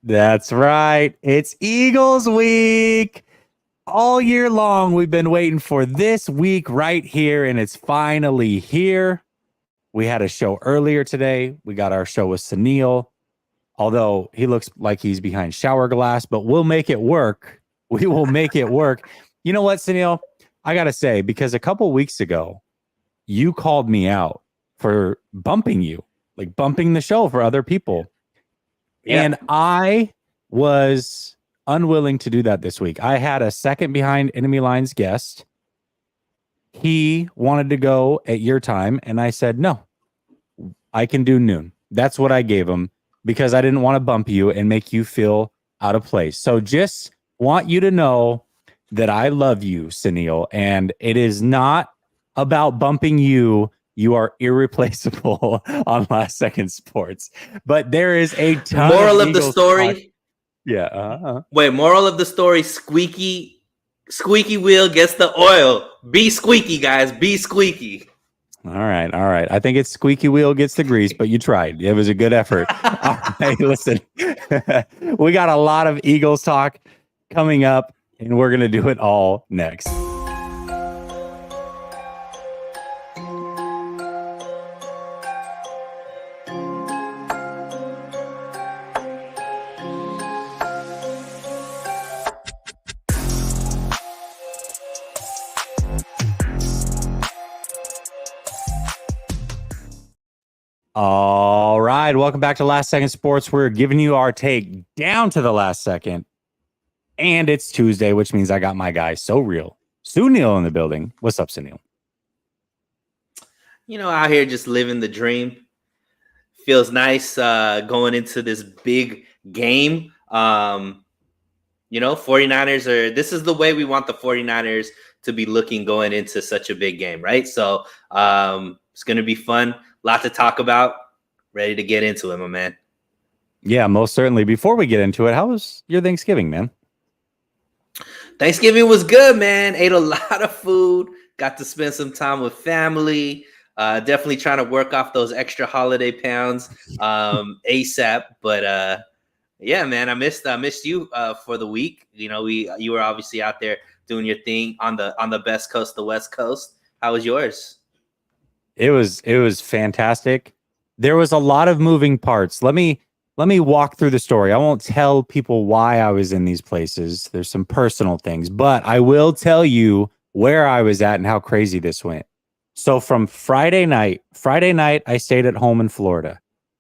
That's right. It's Eagles week. All year long, we've been waiting for this week right here, and it's finally here. We had a show earlier today. We got our show with Sunil, although he looks like he's behind shower glass, but we'll make it work. We will make it work. You know what, Sunil? I got to say, because a couple weeks ago, you called me out for bumping you, like bumping the show for other people. Yeah. And I was unwilling to do that this week. I had a second behind enemy lines guest. He wanted to go at your time, and I said, no, I can do noon. That's what I gave him because I didn't want to bump you and make you feel out of place. So just want you to know that I love you, Sunil, and it is not about bumping you. You are irreplaceable on Last Second Sports. But there is a ton Moral of the Eagles story. talk. Yeah. Wait, moral of the story, squeaky wheel gets the oil. Be squeaky, guys. Be squeaky. All right. I think it's squeaky wheel gets the grease, but you tried. It was a good effort. All right, listen. We got a lot of Eagles talk coming up, and we're going to do it all next. All right. Welcome back to Last Second Sports. We're giving you our take down to the last second. And it's Tuesday, which means I got my guy, So Real, Sunil, in the building. What's up, Sunil? Out here just living the dream. Feels nice going into this big game. 49ers this is the way we want the 49ers to be looking going into such a big game, right? So it's going to be fun. Lot to talk about. Ready to get into it, my man. Yeah, most certainly. Before we get into it, how was your Thanksgiving, man? Thanksgiving was good, man. Ate a lot of food. Got to spend some time with family. Definitely trying to work off those extra holiday pounds ASAP. But yeah, man, I missed you for the week. You were obviously out there doing your thing on the best coast, the West Coast. How was yours? It was fantastic. There was a lot of moving parts. Let me walk through the story. I won't tell people why I was in these places. There's some personal things, but I will tell you where I was at and how crazy this went. So from Friday night, I stayed at home in Florida.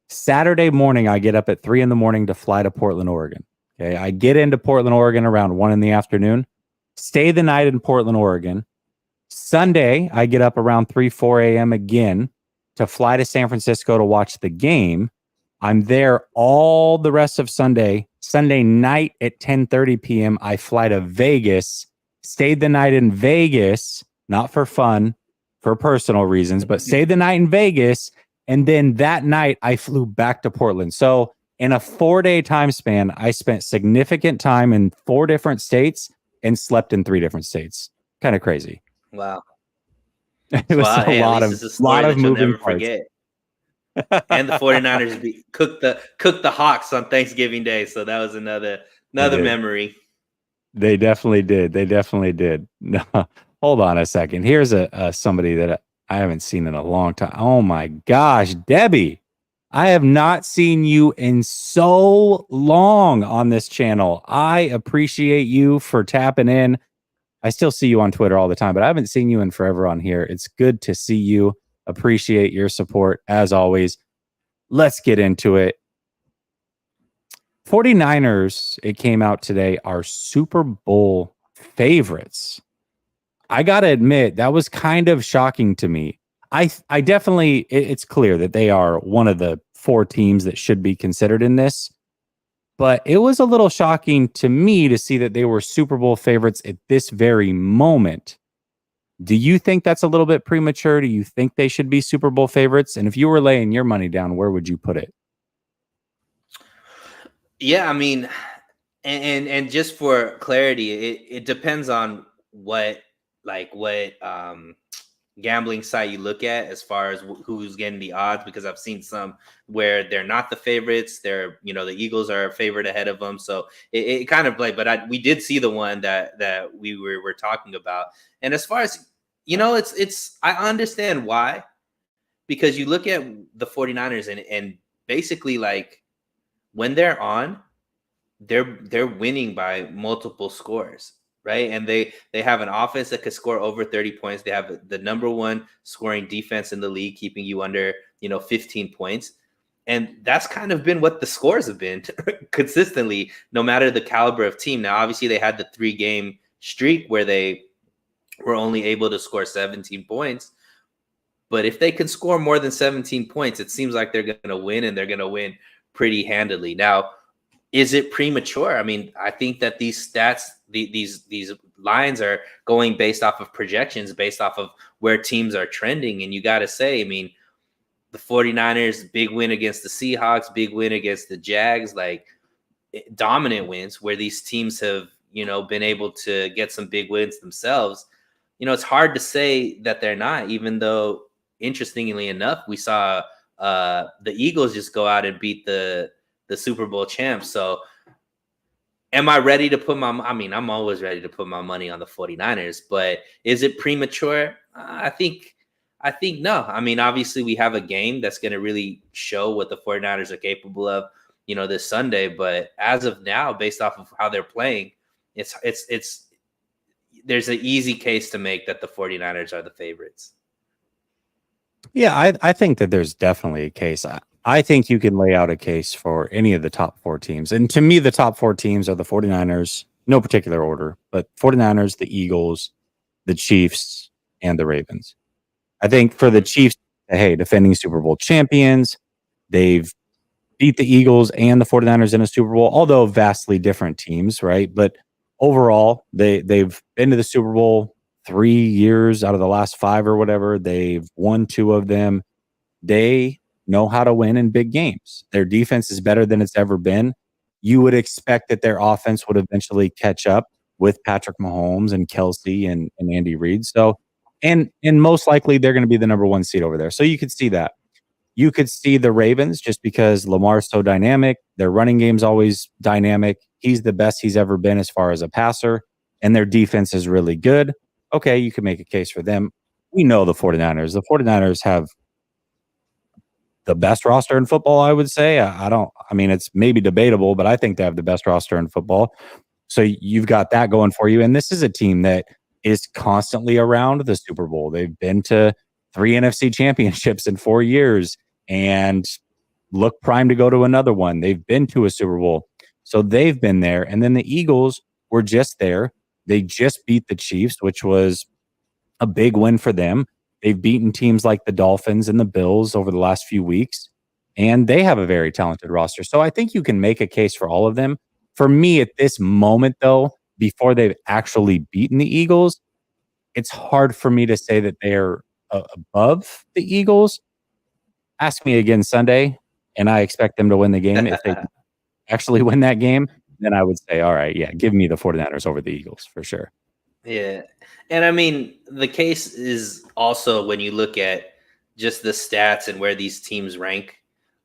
Saturday morning, I get up at 3 a.m. to fly to Portland, Oregon. Okay. I get into Portland, Oregon around 1 p.m. Stay the night in Portland, Oregon. Sunday, I get up around 4 a.m. again to fly to San Francisco to watch the game. I'm there all the rest of Sunday. Sunday night at 10:30 p.m., I fly to Vegas, stayed the night in Vegas, not for fun, for personal reasons, but stayed the night in Vegas. And then that night, I flew back to Portland. So in a 4-day time span, I spent significant time in 4 different states and slept in 3 different states. Kind of crazy. Wow. It was a lot of moving parts. Forget. And the 49ers cooked the Hawks on Thanksgiving Day, so that was another memory. They definitely did. No, hold on a second. Here's somebody that I haven't seen in a long time. Oh my gosh, Debbie. I have not seen you in so long on this channel. I appreciate you for tapping in. I still see you on Twitter all the time, but I haven't seen you in forever on here. It's good to see you. Appreciate your support as always. Let's get into it. 49ers, it came out today, are Super Bowl favorites. I got to admit, that was kind of shocking to me. I definitely, it's clear that they are one of the 4 teams that should be considered in this. But it was a little shocking to me to see that they were Super Bowl favorites at this very moment. Do you think that's a little bit premature? Do you think they should be Super Bowl favorites? And if you were laying your money down, where would you put it? Yeah, I mean, and just for clarity, it depends on what gambling site you look at as far as who's getting the odds, because I've seen some where they're not the favorites. They're, the Eagles are a favorite ahead of them. So it kind of like, but we did see the one that we were talking about. And as far as, it's I understand why, because you look at the 49ers and basically like when they're on, they're winning by multiple scores, right? And they have an offense that could score over 30 points. They have the number one scoring defense in the league, keeping you under 15 points. And that's kind of been what the scores have been consistently, no matter the caliber of team. Now, obviously, they had the 3-game streak where they were only able to score 17 points. But if they can score more than 17 points, it seems like they're going to win, and they're going to win pretty handily. Now, is it premature? I mean, I think that these stats, these lines are going based off of projections, based off of where teams are trending. And you got to say, I mean, the 49ers, big win against the Seahawks, big win against the Jags, like dominant wins where these teams have, been able to get some big wins themselves. It's hard to say that they're not, even though, interestingly enough, we saw the Eagles just go out and beat the Super Bowl champs. So am I ready to put I'm always ready to put my money on the 49ers, but is it premature? I think no. I mean, obviously we have a game that's going to really show what the 49ers are capable of, this Sunday. But as of now, based off of how they're playing, it's there's an easy case to make that the 49ers are the favorites. Yeah, I think that there's definitely a case. I think you can lay out a case for any of the top 4 teams. And to me, the top 4 teams are the 49ers, no particular order, but 49ers, the Eagles, the Chiefs, and the Ravens. I think for the Chiefs, hey, defending Super Bowl champions, they've beat the Eagles and the 49ers in a Super Bowl, although vastly different teams, right? But overall, they've been to the Super Bowl 3 years out of the last 5 or whatever. They've won 2 of them. They know how to win in big games. Their defense is better than it's ever been. You would expect that their offense would eventually catch up with Patrick Mahomes and Kelsey and Andy Reid. So, and most likely they're going to be the number 1 seed over there. So you could see that. You could see the Ravens just because Lamar's so dynamic. Their running game's always dynamic. He's the best he's ever been as far as a passer, and their defense is really good. Okay, you can make a case for them. We know the 49ers. The 49ers have the best roster in football, I would say. I mean, it's maybe debatable, but I think they have the best roster in football. So you've got that going for you. And this is a team that is constantly around the Super Bowl. They've been to 3 NFC championships in 4 years and look primed to go to another one. They've been to a Super Bowl. So they've been there. And then the Eagles were just there. They just beat the Chiefs, which was a big win for them. They've beaten teams like the Dolphins and the Bills over the last few weeks, and they have a very talented roster. So I think you can make a case for all of them. For me, at this moment, though, before they've actually beaten the Eagles, it's hard for me to say that they're above the Eagles. Ask me again Sunday, and I expect them to win the game. If they actually win that game, then I would say, all right, yeah, give me the 49ers over the Eagles for sure. Yeah. And I mean, the case is also when you look at just the stats and where these teams rank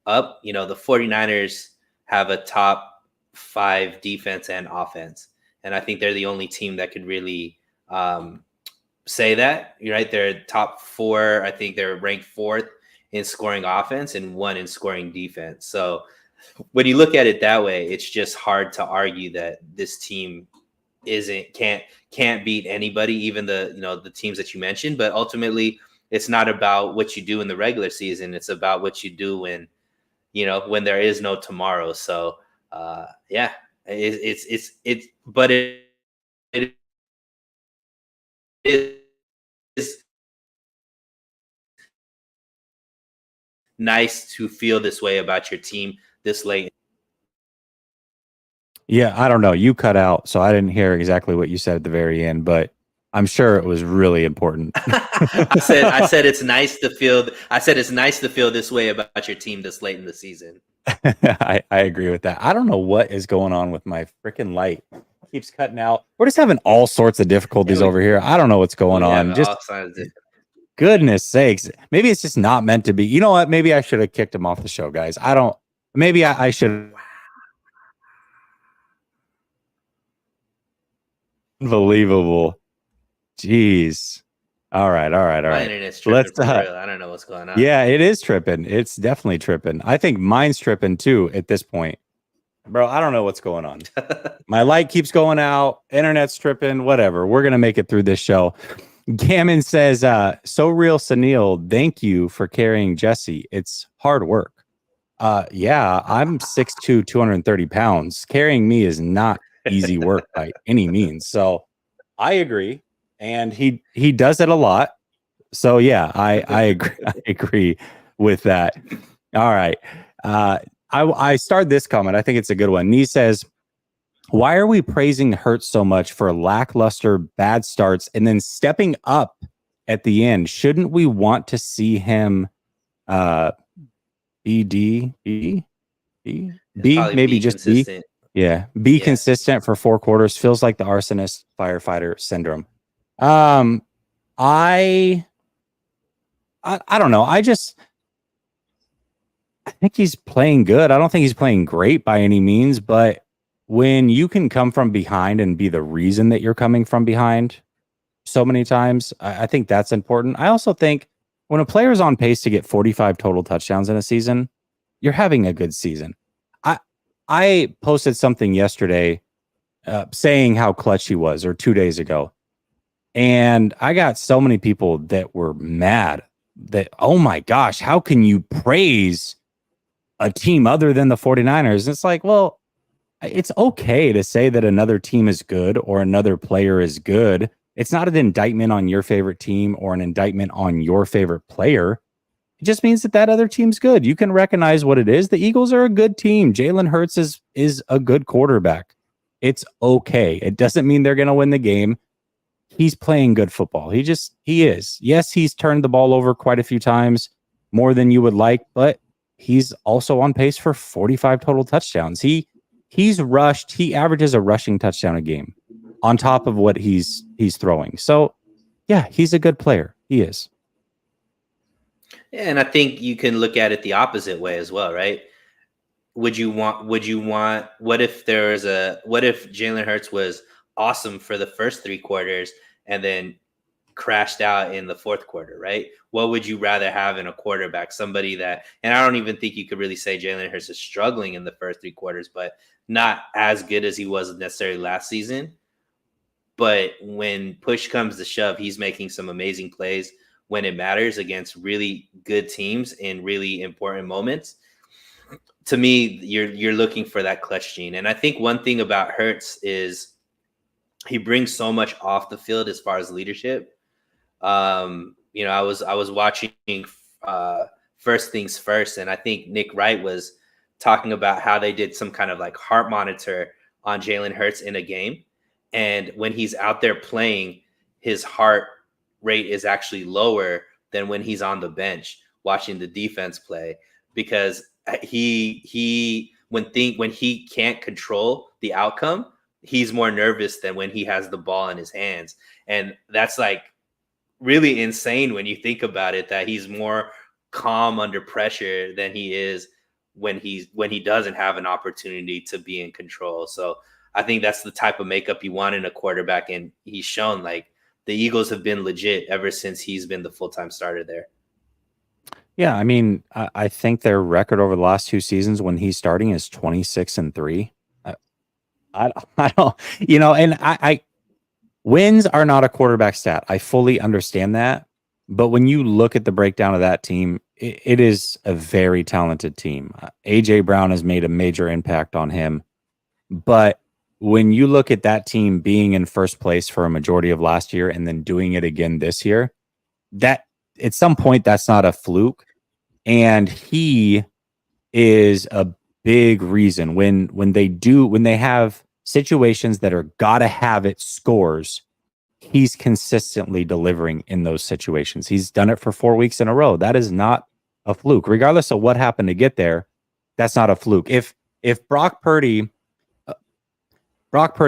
up, the 49ers have a top 5 defense and offense. And I think they're the only team that could really say that, right? They're top 4. I think they're ranked 4th in scoring offense and 1 in scoring defense. So when you look at it that way, it's just hard to argue that this team can't beat anybody, even the teams that you mentioned. But ultimately, it's not about what you do in the regular season. It's about what you do when there is no tomorrow. So yeah, but it is nice to feel this way about your team this late. Yeah, I don't know. You cut out, so I didn't hear exactly what you said at the very end, but I'm sure it was really important. I said it's nice to feel. I said it's nice to feel this way about your team this late in the season. I agree with that. I don't know what is going on with my freaking light. It keeps cutting out. We're just having all sorts of difficulties over here. I don't know what's going on. goodness sakes. Maybe it's just not meant to be. You know what? Maybe I should have kicked him off the show, guys. I don't. Maybe I should. Unbelievable. Jeez. All right. My internet's tripping Let's for real. I don't know what's going on. yeah, it is tripping. It's definitely tripping. I think mine's tripping too at this point. Bro, I don't know what's going on. My light keeps going out, internet's tripping, whatever. We're gonna make it through this show. Gammon says, so real Sunil, thank you for carrying Jesse. It's hard work. Yeah, I'm 6'2", 230 pounds. Carrying me is not easy work by any means. So I agree. And he does it a lot. So yeah, I agree. I agree with that. All right. I started this comment. I think it's a good one. Nee says, why are we praising Hurts so much for lackluster bad starts and then stepping up at the end? Shouldn't we want to see him maybe just consistent. Be consistent for 4 quarters. Feels like the arsonist firefighter syndrome. I don't know. I think he's playing good. I don't think he's playing great by any means, but when you can come from behind and be the reason that you're coming from behind so many times, I think that's important. I also think when a player is on pace to get 45 total touchdowns in a season, you're having a good season. I posted something yesterday saying how clutch he was, or 2 days ago. And I got so many people that were mad that, oh my gosh, how can you praise a team other than the 49ers? And it's like, well, it's okay to say that another team is good or another player is good. It's not an indictment on your favorite team or an indictment on your favorite player. It just means that other team's good. You can recognize what it is. The Eagles are a good team. Jalen Hurts is a good quarterback. It's okay. It doesn't mean they're going to win the game. He's playing good football. He is. Yes, he's turned the ball over quite a few times, more than you would like, but he's also on pace for 45 total touchdowns. He's rushed. He averages a rushing touchdown a game on top of what he's throwing. So, yeah, he's a good player. He is. Yeah, and I think you can look at it the opposite way as well, right? What if Jalen Hurts was awesome for the first 3 quarters and then crashed out in the 4th quarter, right? What would you rather have in a quarterback? Somebody that, and I don't even think you could really say Jalen Hurts is struggling in the first 3 quarters, but not as good as he was necessarily last season. But when push comes to shove, he's making some amazing plays when it matters against really good teams in really important moments. To me, you're looking for that clutch gene. And I think one thing about Hurts is he brings so much off the field as far as leadership. I was watching First Things First, and I think Nick Wright was talking about how they did some kind of like heart monitor on Jalen Hurts in a game. And when he's out there playing, his heart rate is actually lower than when he's on the bench watching the defense play, because when he can't control the outcome, he's more nervous than when he has the ball in his hands. And that's like really insane when you think about it, that he's more calm under pressure than he is when he doesn't have an opportunity to be in control. So I think that's the type of makeup you want in a quarterback. And he's shown, like, the Eagles have been legit ever since he's been the full-time starter there. Yeah, I mean, I think their record over the last 2 seasons when he's starting is 26-3. I don't, and wins are not a quarterback stat. I fully understand that. But when you look at the breakdown of that team, it is a very talented team. A.J. Brown has made a major impact on him. But when you look at that team being in first place for a majority of last year and then doing it again this year, that at some point that's not a fluke. And he is a big reason when they have situations that are gotta have it scores, he's consistently delivering in those situations. He's done it for 4 weeks in a row. That is not a fluke. Regardless of what happened to get there, that's not a fluke. If Brock Purdy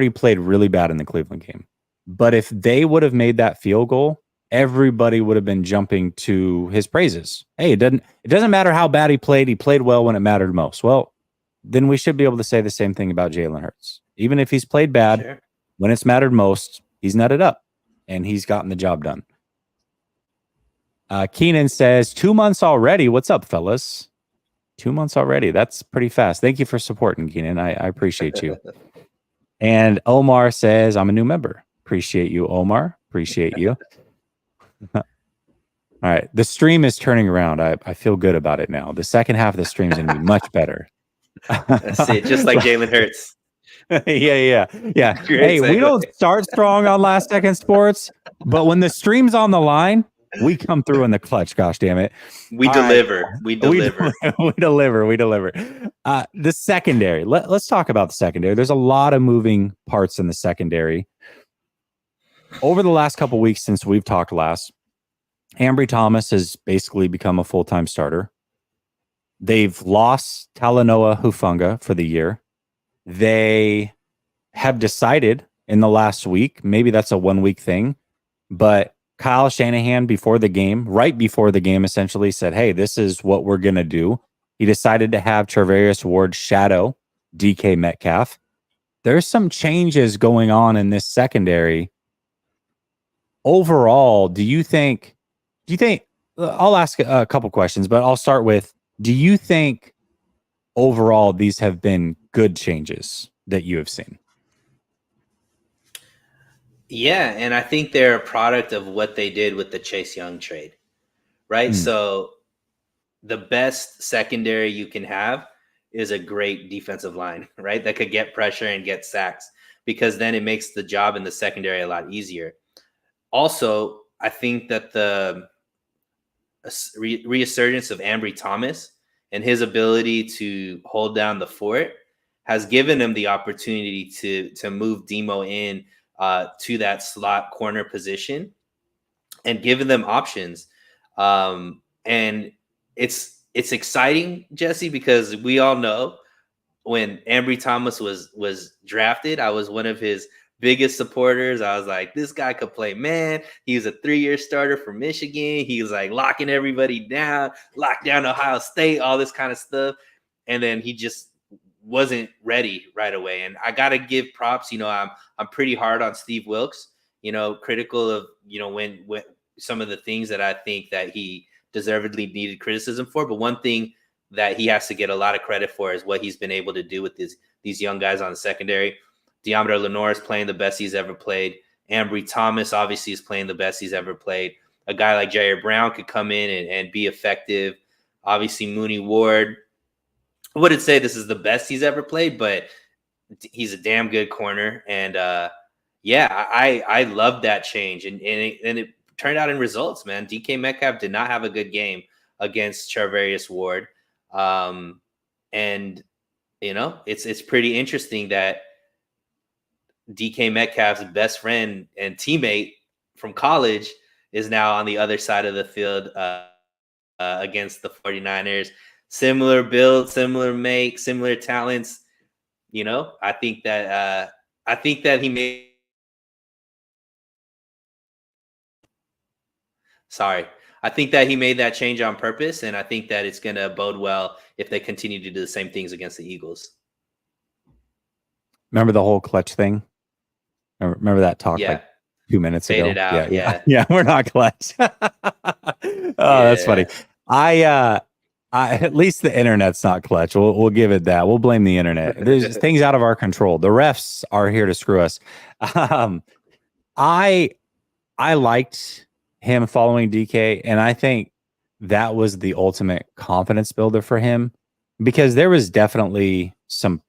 played really bad in the Cleveland game, but if they would have made that field goal, everybody would have been jumping to his praises. Hey, it doesn't matter how bad he played. He played well when it mattered most. Well, then we should be able to say the same thing about Jalen Hurts. Even if he's played bad, Sure. when it's mattered most, he's nutted up and he's gotten the job done. Keenan says 2 months already. What's up, fellas? 2 months already. That's pretty fast. Thank you for supporting, Keenan. I appreciate you. And Omar says, I'm a new member. Appreciate you, Omar. Appreciate you. All right. The stream is turning around. I feel good about it now. The second half of the stream is going to be much better. That's it. Just like Jalen Hurts. Yeah. Great Hey, we segue. don't start strong on Last Second Sports, but when the stream's on the line, we come through in the clutch. Gosh damn it. We All deliver. right. We deliver. We deliver. The secondary. Let's talk about the secondary. There's a lot of moving parts in the secondary. Over the last couple weeks since we've talked last, Ambry Thomas has basically become a full-time starter. They've lost Talanoa Hufanga for the year. They have decided in the last week, maybe that's a 1 week thing, but Kyle Shanahan right before the game, essentially said, hey, this is what we're going to do. He decided to have Charvarius Ward shadow DK Metcalf. There's some changes going on in this secondary. Overall, do you think, I'll ask a couple questions, but I'll start with, do you think overall these have been good changes that you have seen? Yeah, and I think they're a product of what they did with the Chase Young trade, right? So the best secondary you can have is a great defensive line, right? That could get pressure and get sacks, because then it makes the job in the secondary a lot easier. Also, I think that the resurgence of Ambry Thomas and his ability to hold down the fort has given him the opportunity to move Demo in to that slot corner position and given them options. And it's exciting, Jesse, because we all know when Ambry Thomas was drafted, I was one of his biggest supporters. I was like, this guy could play man. He was a 3-year starter for Michigan. He was like locking everybody down, locked down Ohio State, all this kind of stuff. And then he just wasn't ready right away. And I got to give props. I'm pretty hard on Steve Wilkes, critical of, when some of the things that I think that he deservedly needed criticism for. But one thing that he has to get a lot of credit for is what he's been able to do with these young guys on the secondary. Deommodore Lenoir is playing the best he's ever played. Ambry Thomas obviously is playing the best he's ever played. A guy like Jair Brown could come in and be effective. Obviously, Mooney Ward, I wouldn't say this is the best he's ever played, but he's a damn good corner. And I love that change. And it turned out in results, man. DK Metcalf did not have a good game against Charvarius Ward. It's pretty interesting that DK Metcalf's best friend and teammate from college is now on the other side of the field against the 49ers. Similar build, similar make, similar talents. I think that he made. I think that he made that change on purpose, and I think that it's going to bode well if they continue to do the same things against the Eagles. Remember the whole clutch thing? Remember that talk like 2 minutes Faded ago? out, Yeah, we're not clutch. That's funny. I at least the internet's not clutch. We'll give it that. We'll blame the internet. There's things out of our control. The refs are here to screw us. I liked him following DK, and I think that was the ultimate confidence builder for him, because there was definitely some,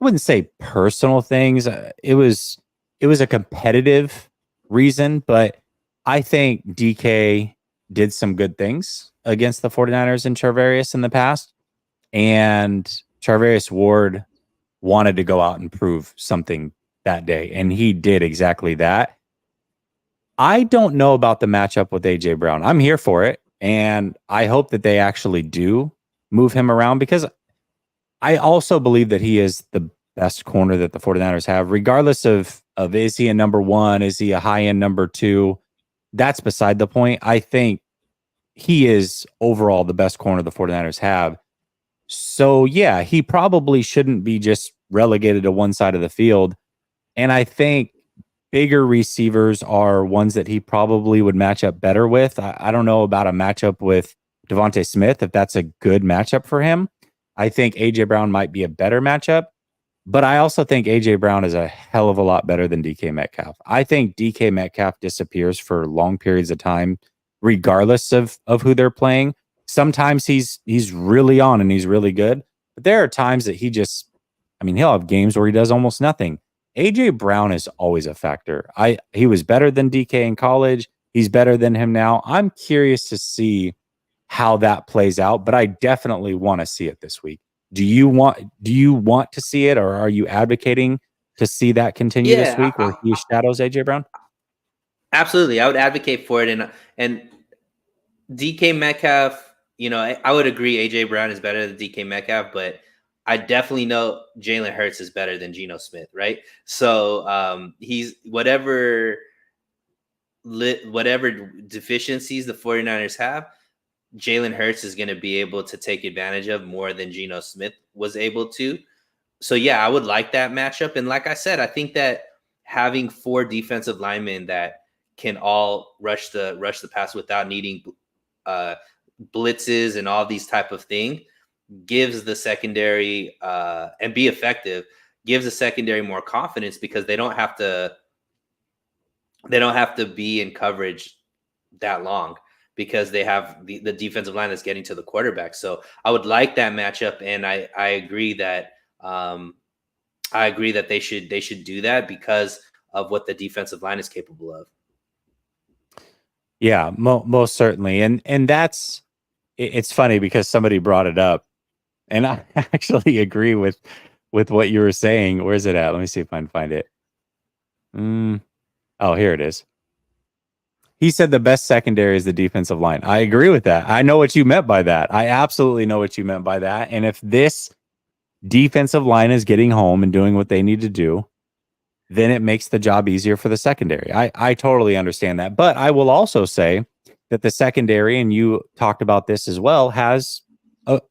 I wouldn't say personal things. It was a competitive reason, but I think DK did some good things against the 49ers and Charvarius in the past. And Charvarius Ward wanted to go out and prove something that day, and he did exactly that. I don't know about the matchup with AJ Brown. I'm here for it, and I hope that they actually do move him around, because I also believe that he is the best corner that the 49ers have, regardless of is he a number one, is he a high-end number two? that's beside the point. I think he is overall the best corner the 49ers have. So, yeah, he probably shouldn't be just relegated to one side of the field. And I think bigger receivers are ones that he probably would match up better with. I don't know about a matchup with Devontae Smith, if that's a good matchup for him. I think A.J. Brown might be a better matchup. But I also think A.J. Brown is a hell of a lot better than DK Metcalf. I think DK Metcalf disappears for long periods of time, regardless of who they're playing. Sometimes he's really on and he's really good. But there are times that he'll have games where he does almost nothing. A.J. Brown is always a factor. He was better than DK in college. He's better than him now. I'm curious to see how that plays out, but I definitely want to see it this week. Do you want to see it, or are you advocating to see that continue this week where he shadows AJ Brown? Absolutely. I would advocate for it. And DK Metcalf, I would agree AJ Brown is better than DK Metcalf, but I definitely know Jalen Hurts is better than Geno Smith, right? So he's whatever deficiencies the 49ers have, Jalen Hurts is going to be able to take advantage of more than Geno Smith was able to. So, yeah, I would like that matchup. And like I said, I think that having 4 defensive linemen that can all rush the pass without needing blitzes and all these type of things gives the secondary and be effective, gives the secondary more confidence because they don't have to be in coverage that long, because they have the defensive line that's getting to the quarterback. So I would like that matchup, and I agree that they should do that because of what the defensive line is capable of. Yeah, most certainly, and that's it's funny because somebody brought it up, and I actually agree with what you were saying. Where's it at? Let me see if I can find it. Oh, here it is. He said the best secondary is the defensive line. I agree with that. I know what you meant by that. I absolutely know what you meant by that. And if this defensive line is getting home and doing what they need to do, then it makes the job easier for the secondary. I totally understand that. But I will also say that the secondary, and you talked about this as well, has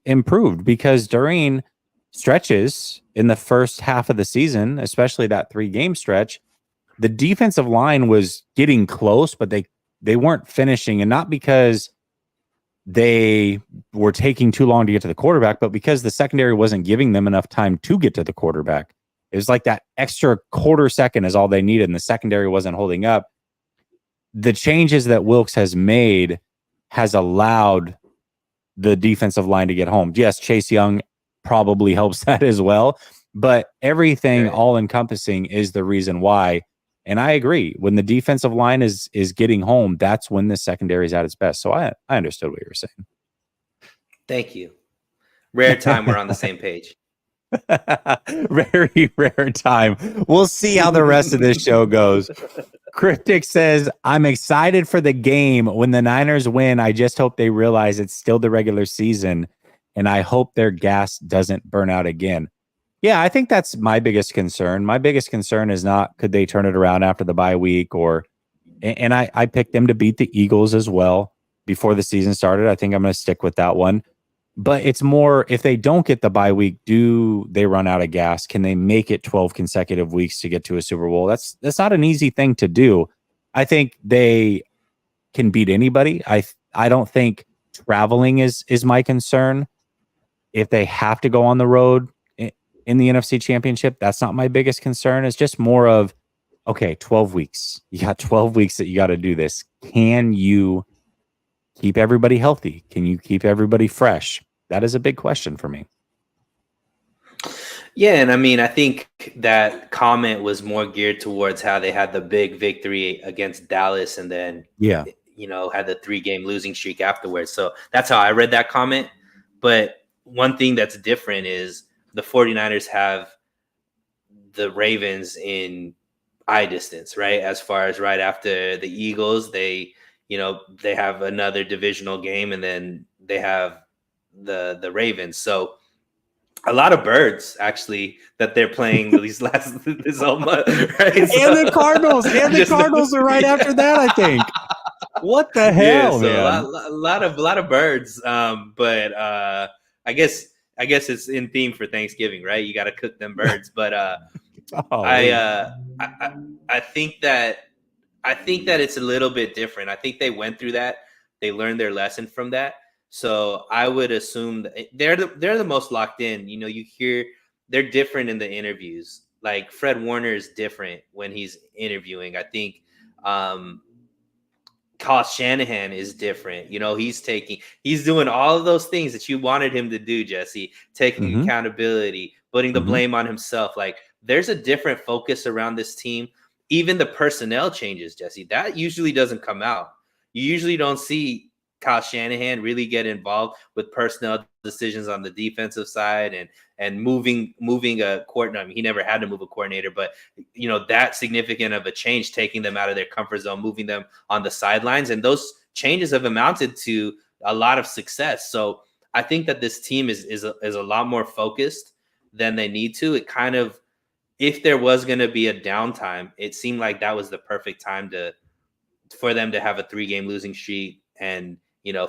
improved, because during stretches in the first half of the season, especially that 3-game stretch, the defensive line was getting close, but they weren't finishing, and not because they were taking too long to get to the quarterback, but because the secondary wasn't giving them enough time to get to the quarterback. It was like that extra quarter second is all they needed, and the secondary wasn't holding up. The changes that Wilks has made has allowed the defensive line to get home. Yes, Chase Young probably helps that as well, but everything all encompassing is the reason why. And I agree. When the defensive line is getting home, that's when the secondary is at its best. So I understood what you were saying. Thank you. Rare time we're on the same page. Very rare time. We'll see how the rest of this show goes. Cryptic says, I'm excited for the game. When the Niners win, I just hope they realize it's still the regular season, and I hope their gas doesn't burn out again. Yeah, I think that's my biggest concern. My biggest concern is not could they turn it around after the bye week, and I picked them to beat the Eagles as well before the season started. I think I'm going to stick with that one. But it's more, if they don't get the bye week, do they run out of gas? Can they make it 12 consecutive weeks to get to a Super Bowl? That's not an easy thing to do. I think they can beat anybody. I don't think traveling is my concern. If they have to go on the road in the NFC Championship, that's not my biggest concern. It's just more of, okay, 12 weeks. You got 12 weeks that you got to do this. Can you keep everybody healthy? Can you keep everybody fresh? That is a big question for me. Yeah, and I mean, I think that comment was more geared towards how they had the big victory against Dallas and then, had the 3-game losing streak afterwards. So that's how I read that comment. But one thing that's different is the 49ers have the Ravens in eye distance, right? As far as right after the Eagles, they have another divisional game, and then they have the Ravens. So a lot of birds actually that they're playing this whole month, right? And the Cardinals, Cardinals are right after that, I think. What the Yeah, hell, so man? a lot of birds. But I guess it's in theme for Thanksgiving, right? You got to cook them birds. But I, Golly. uh, I I I think that it's a little bit different. I think they went through that. They learned their lesson from that. So I would assume that they're the most locked in. You know, you hear they're different in the interviews. Like Fred Warner is different when he's interviewing. I think um, Kyle Shanahan is different. You know, he's doing all of those things that you wanted him to do, Jesse, taking Mm-hmm. accountability, putting the Mm-hmm. blame on himself. Like there's a different focus around this team. Even the personnel changes, Jesse, that usually doesn't come out. You usually don't see Kyle Shanahan really get involved with personnel decisions on the defensive side and moving a coordinator. I mean, he never had to move a coordinator, but you know that significant of a change, taking them out of their comfort zone, moving them on the sidelines, and those changes have amounted to a lot of success. So I think that this team is a lot more focused than they need to. It kind of, if there was going to be a downtime, it seemed like that was the perfect time to for them to have a 3-game losing streak and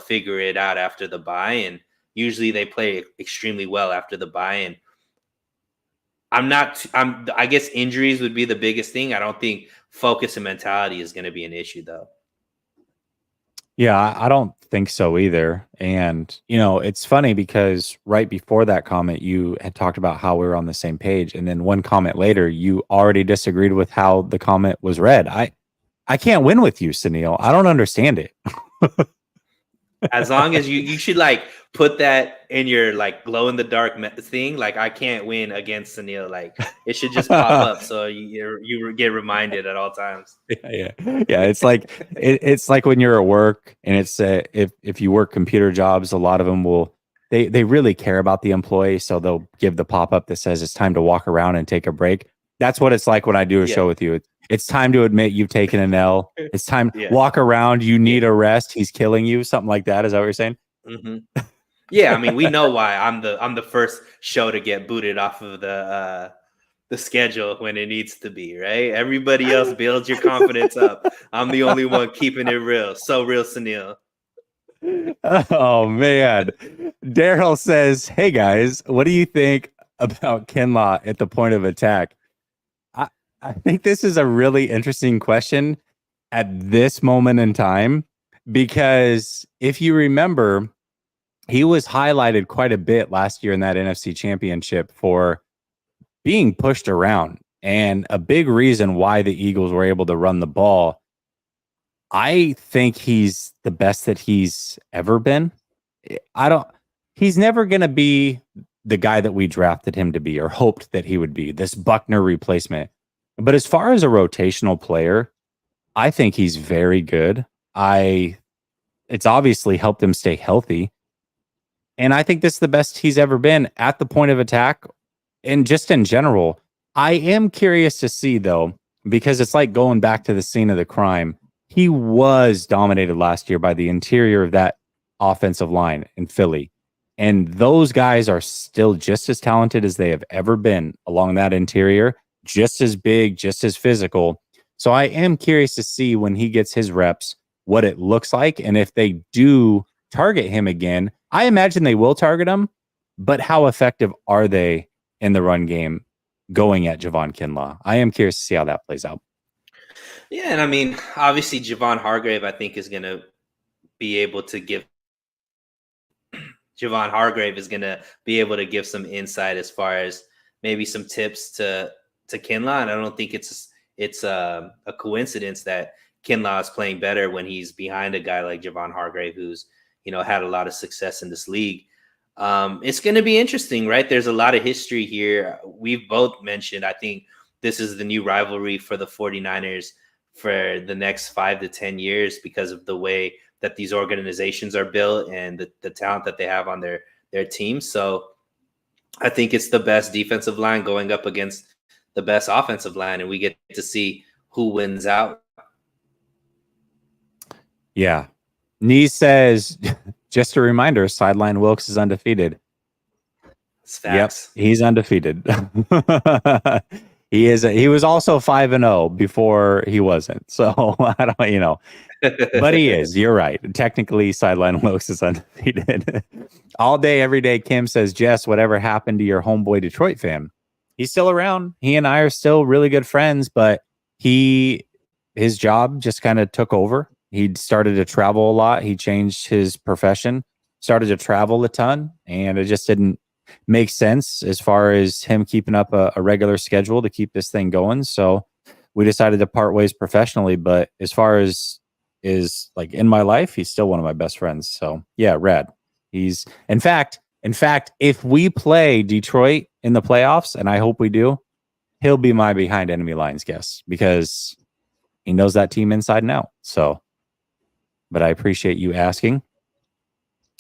figure it out after the bye. And usually they play extremely well after the bye. And I guess injuries would be the biggest thing. I don't think focus and mentality is going to be an issue though. Yeah, I don't think so either. And, it's funny because right before that comment, you had talked about how we were on the same page. And then one comment later, you already disagreed with how the comment was read. I can't win with you, Sunil. I don't understand it. As long as you should like put that in your like glow in the dark thing. Like I can't win against Sunil. Like it should just pop up so you get reminded at all times. Yeah. It's like it's like when you're at work and it's if you work computer jobs, a lot of them will they really care about the employee, so they'll give the pop up that says it's time to walk around and take a break. That's what it's like when I do a Yeah. show with you. It's time to admit you've taken an L. It's time Yeah. walk around. You need a rest. He's killing you. Something like that. Is that what you're saying? Mm-hmm. Yeah, I mean, we know why I'm the first show to get booted off of the schedule when it needs to be, right? Everybody else builds your confidence up. I'm the only one keeping it real. So real, Sunil. Oh man. Daryl says, "Hey guys, what do you think about Kinlaw at the point of attack?" I think this is a really interesting question at this moment in time, because if you remember, he was highlighted quite a bit last year in that NFC Championship for being pushed around, and a big reason why the Eagles were able to run the ball. I think he's the best that he's ever been. He's never going to be the guy that we drafted him to be or hoped that he would be, this Buckner replacement. But as far as a rotational player, I think he's very good. It's obviously helped him stay healthy. And I think this is the best he's ever been at the point of attack and just in general. I am curious to see, though, because it's like going back to the scene of the crime. He was dominated last year by the interior of that offensive line in Philly. And those guys are still just as talented as they have ever been along that interior, just as big, just as physical. So I am curious to see when he gets his reps, what it looks like. And if they do target him again, I imagine they will target him, but how effective are they in the run game going at Javon Kinlaw? I am curious to see how that plays out. Yeah, and I mean, obviously Javon Hargrave, I think, is going to be able to give Javon Hargrave is going to be able to give some insight as far as maybe some tips to Kinlaw. And I don't think it's a coincidence that Kinlaw is playing better when he's behind a guy like Javon Hargrave, who's had a lot of success in this league. It's going to be interesting, right? There's a lot of history here. We've both mentioned, I think this is the new rivalry for the 49ers for the next 5 to 10 years because of the way that these organizations are built and the talent that they have on their team. So I think it's the best defensive line going up against the best offensive line, and we get to see who wins out. Yeah. Nee says, just a reminder, Sideline Wilkes is undefeated. It's facts. Yep, he's undefeated. He was also 5-0 before he wasn't. So I don't, But he is. You're right. Technically, Sideline Wilkes is undefeated. All day, every day, Kim says, Jess, whatever happened to your homeboy Detroit fan? He's still around. He and I are still really good friends, but his job just kind of took over. He started to travel a lot. He changed his profession, started to travel a ton, and it just didn't make sense as far as him keeping up a regular schedule to keep this thing going. So we decided to part ways professionally. But as far as is like in my life, he's still one of my best friends. So yeah, rad. He's in fact, if we play Detroit in the playoffs, and I hope we do, he'll be my behind enemy lines guest because he knows that team inside and out. So, but I appreciate you asking.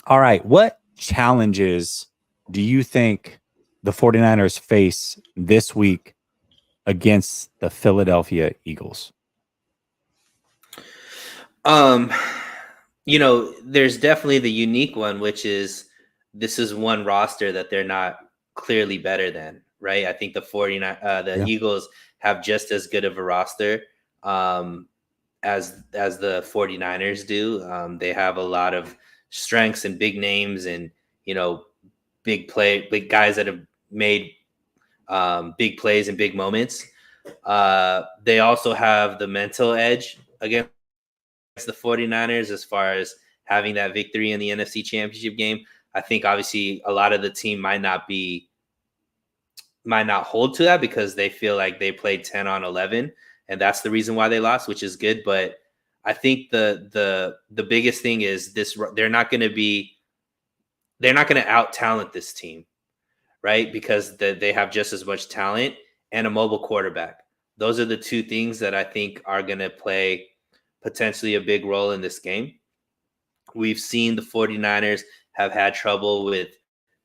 All right. What challenges do you think the 49ers face this week against the Philadelphia Eagles? There's definitely the unique one, which is this is one roster that they're not clearly better than, right? I think the Eagles have just as good of a roster as the 49ers do. They have a lot of strengths and big names and, big guys that have made big plays and big moments. They also have the mental edge against the 49ers as far as having that victory in the NFC Championship game. I think obviously a lot of the team might not hold to that because they feel like they played 10 on 11 and that's the reason why they lost, which is good. But I think the biggest thing is they're not going to out talent this team, right? Because they have just as much talent and a mobile quarterback. Those are the two things that I think are going to play potentially a big role in this game. We've seen the 49ers have had trouble with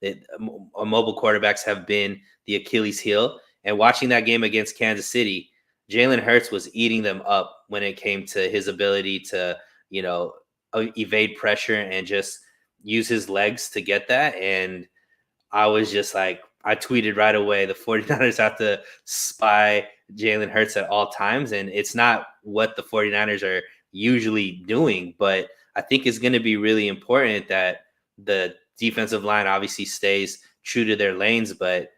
it. Mobile quarterbacks have been the Achilles heel. And watching that game against Kansas City, Jalen Hurts was eating them up when it came to his ability to, evade pressure and just use his legs to get that. And I was just like, I tweeted right away, the 49ers have to spy Jalen Hurts at all times. And it's not what the 49ers are usually doing, but I think it's going to be really important that the defensive line obviously stays true to their lanes, but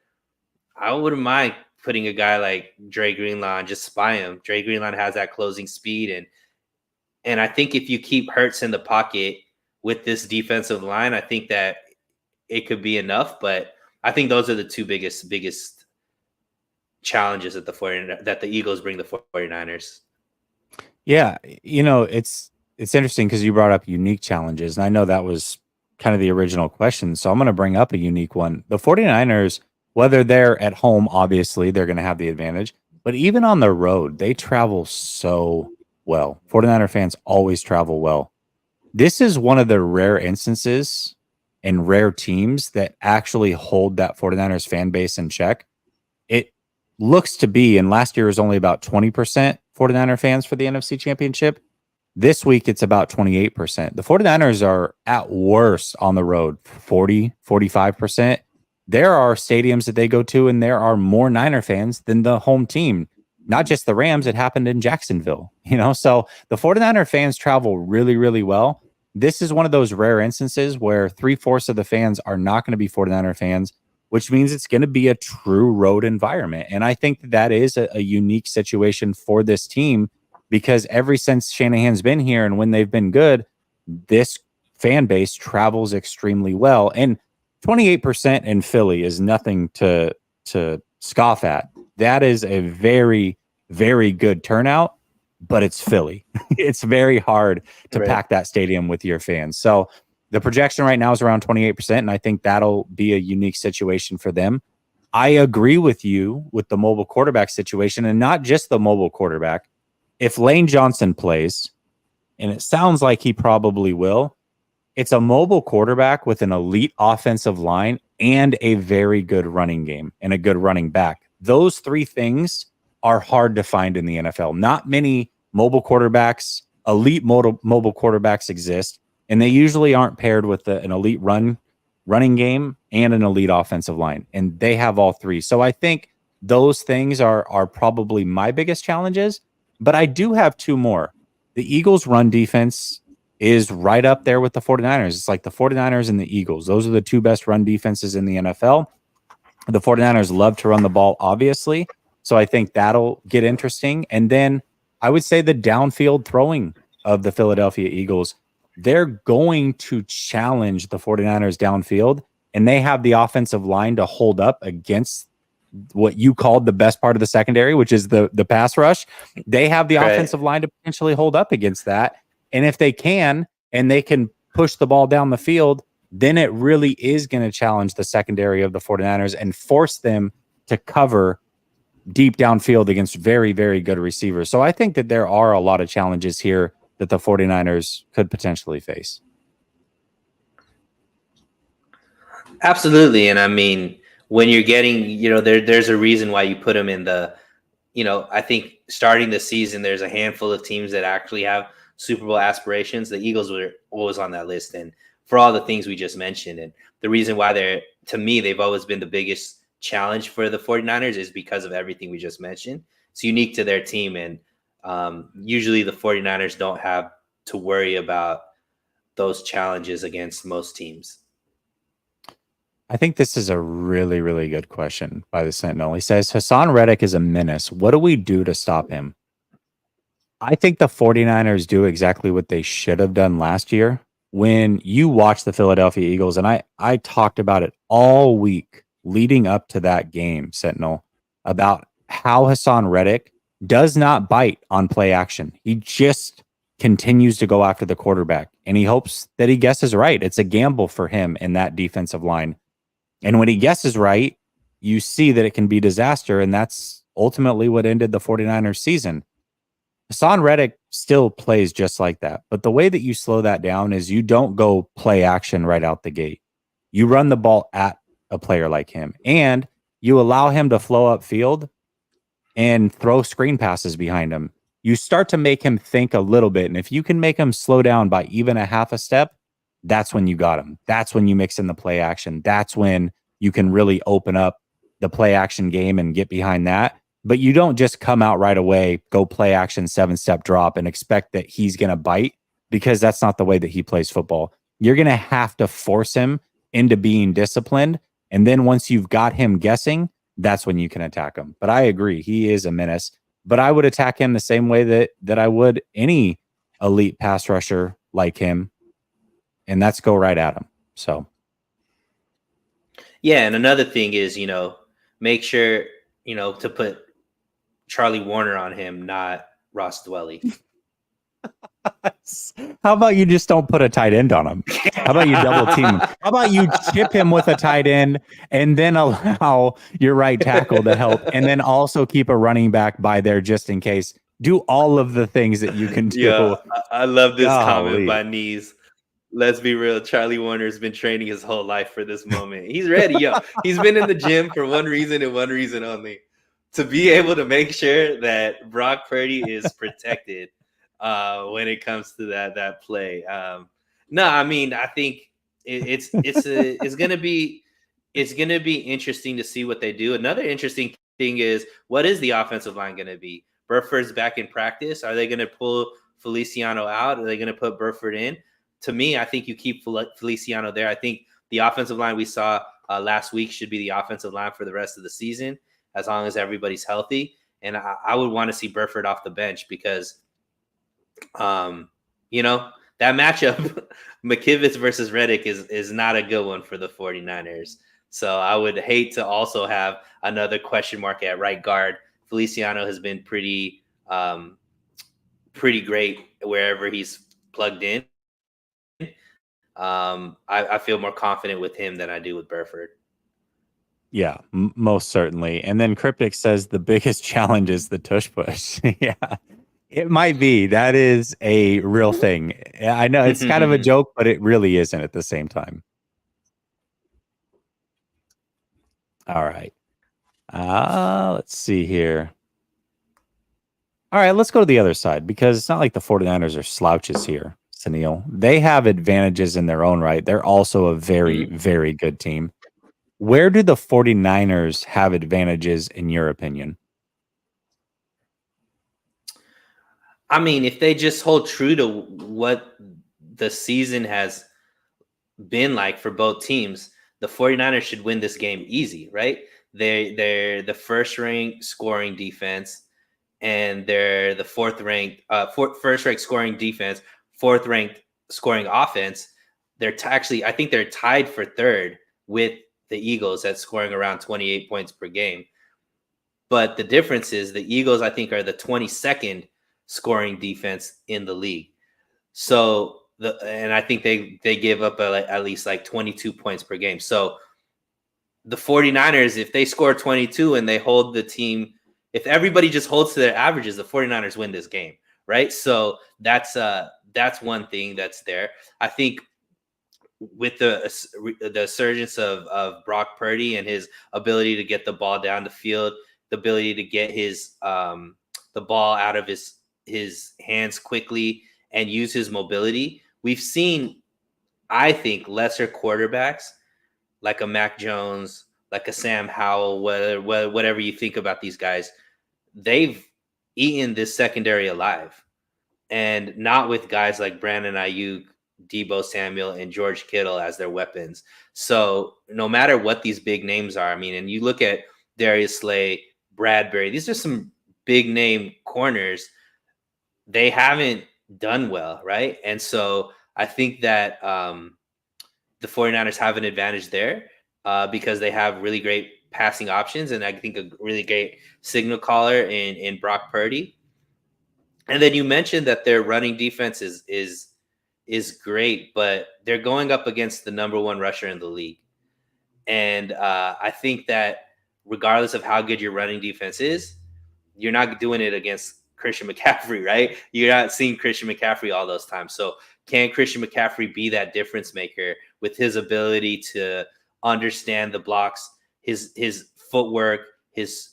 I wouldn't mind putting a guy like Dre Greenlaw and just spy him. Dre Greenlaw has that closing speed. And I think if you keep Hurts in the pocket with this defensive line, I think that it could be enough, but I think those are the two biggest challenges that the Eagles bring the 49ers. Yeah, it's interesting because you brought up unique challenges, and I know that was kind of the original question, so I'm going to bring up a unique one. The 49ers, whether they're at home, obviously, they're going to have the advantage, but even on the road, they travel so well. 49er fans always travel well. This is one of the rare instances and rare teams that actually hold that 49ers fan base in check. It looks to be, and last year was only about 20% 49er fans for the NFC Championship. This week, it's about 28%. The 49ers are at worst on the road, 40, 45%. There are stadiums that they go to, and there are more Niner fans than the home team. Not just the Rams, it happened in Jacksonville. So the 49er fans travel really, really well. This is one of those rare instances where 3/4 of the fans are not going to be 49er fans, which means it's going to be a true road environment. And I think that is a unique situation for this team because ever since Shanahan's been here and when they've been good, this fan base travels extremely well. And 28% in Philly is nothing to scoff at. That is a very, very good turnout, but it's Philly. It's very hard to pack that stadium with your fans. So the projection right now is around 28%, and I think that'll be a unique situation for them. I agree with you with the mobile quarterback situation, and not just the mobile quarterback. If Lane Johnson plays, and it sounds like he probably will, it's a mobile quarterback with an elite offensive line and a very good running game and a good running back. Those three things are hard to find in the NFL. Not many mobile quarterbacks, elite mobile quarterbacks exist, and they usually aren't paired with an elite running game and an elite offensive line, and they have all three. So I think those things are probably my biggest challenges, but I do have two more. the Eagles' run defense is right up there with the 49ers. It's like the 49ers and the Eagles. Those are the two best run defenses in the NFL. The 49ers love to run the ball, obviously. So I think that'll get interesting. And then I would say the downfield throwing of the Philadelphia Eagles, they're going to challenge the 49ers downfield, and they have the offensive line to hold up against what you called the best part of the secondary, which is the pass rush. They have the offensive line to potentially hold up against that. And if they can, and they can push the ball down the field, then it really is going to challenge the secondary of the 49ers and force them to cover deep downfield against very, very good receivers. So I think that there are a lot of challenges here that the 49ers could potentially face. Absolutely. And I mean, when you're getting, there's a reason why you put them in the, I think starting the season, there's a handful of teams that actually have Super Bowl aspirations. The Eagles were always on that list. And for all the things we just mentioned, and the reason why they've always been the biggest challenge for the 49ers is because of everything we just mentioned. It's unique to their team. And usually the 49ers don't have to worry about those challenges against most teams. I think this is a really, really good question by the Sentinel. He says, Haason Reddick is a menace. What do we do to stop him? I think the 49ers do exactly what they should have done last year. When you watch the Philadelphia Eagles, and I talked about it all week leading up to that game, Sentinel, about how Haason Reddick does not bite on play action. He just continues to go after the quarterback, and he hopes that he guesses right. It's a gamble for him in that defensive line. And when he guesses right, you see that it can be disaster, and that's ultimately what ended the 49ers season. Haason Reddick still plays just like that. But the way that you slow that down is you don't go play action right out the gate. You run the ball at a player like him, and you allow him to flow upfield and throw screen passes behind him. You start to make him think a little bit. And if you can make him slow down by even a half a step, that's when you got him. That's when you mix in the play action. That's when you can really open up the play action game and get behind that. But you don't just come out right away, go play action, 7-step drop, and expect that he's going to bite, because that's not the way that he plays football. You're going to have to force him into being disciplined. And then once you've got him guessing, that's when you can attack him. But I agree, he is a menace. But I would attack him the same way that I would any elite pass rusher like him. And that's go right at him. So. Yeah. And another thing is, make sure, to put Charlie Warner on him, not Ross Dwelly. How about you just don't put a tight end on him? How about you double team him? How about you chip him with a tight end and then allow your right tackle to help, and then also keep a running back by there just in case. Do all of the things that you can do. Yeah, I love this comment by Knees. Let's be real. Charlie Warner's been training his whole life for this moment. He's ready. Yo, he's been in the gym for one reason and one reason only: to be able to make sure that Brock Purdy is protected when it comes to that play. No, I mean, I think it's gonna be interesting to see what they do. Another interesting thing is, what is the offensive line gonna be? Burford's back in practice. Are they gonna pull Feliciano out? Are they gonna put Burford in? To me, I think you keep Feliciano there. I think the offensive line we saw last week should be the offensive line for the rest of the season, as long as everybody's healthy. And I would want to see Burford off the bench because, that matchup, McKivitz versus Reddick, is not a good one for the 49ers. So I would hate to also have another question mark at right guard. Feliciano has been pretty great wherever he's plugged in. I feel more confident with him than I do with Burford. Yeah, most certainly. And then Cryptic says the biggest challenge is the tush push. Yeah, it might be. That is a real thing. I know it's kind of a joke, but it really isn't at the same time. All right. Let's see here. All right, let's go to the other side, because it's not like the 49ers are slouches here, Sunil. They have advantages in their own right. They're also a very, very good team. Where do the 49ers have advantages in your opinion? I mean, if they just hold true to what the season has been like for both teams, the 49ers should win this game easy, right? They're the first ranked scoring defense, and they're the first ranked scoring defense, fourth ranked scoring offense. Actually, I think they're tied for third with the Eagles at scoring around 28 points per game. But the difference is the Eagles, I think, are the 22nd scoring defense in the league. So and I think they give up at least like 22 points per game. So the 49ers, if they score 22 and they hold the team, if everybody just holds to their averages, the 49ers win this game, right? So that's one thing that's there. I think with the resurgence of Brock Purdy and his ability to get the ball down the field, the ability to get his the ball out of his hands quickly and use his mobility, we've seen, I think, lesser quarterbacks like a Mac Jones, like a Sam Howell, whatever you think about these guys, they've eaten this secondary alive. And not with guys like Brandon Ayuk, Debo Samuel, and George Kittle as their weapons. So no matter what these big names are, I mean, and you look at Darius Slay, Bradbury, these are some big name corners. They haven't done well, right? And so I think that the 49ers have an advantage there because they have really great passing options, and I think a really great signal caller in Brock Purdy. And then you mentioned that their running defense is great, but they're going up against the number one rusher in the league. And I think that regardless of how good your running defense is, you're not doing it against Christian McCaffrey, right? You're not seeing Christian McCaffrey all those times. So can Christian McCaffrey be that difference maker with his ability to understand the blocks, his footwork, his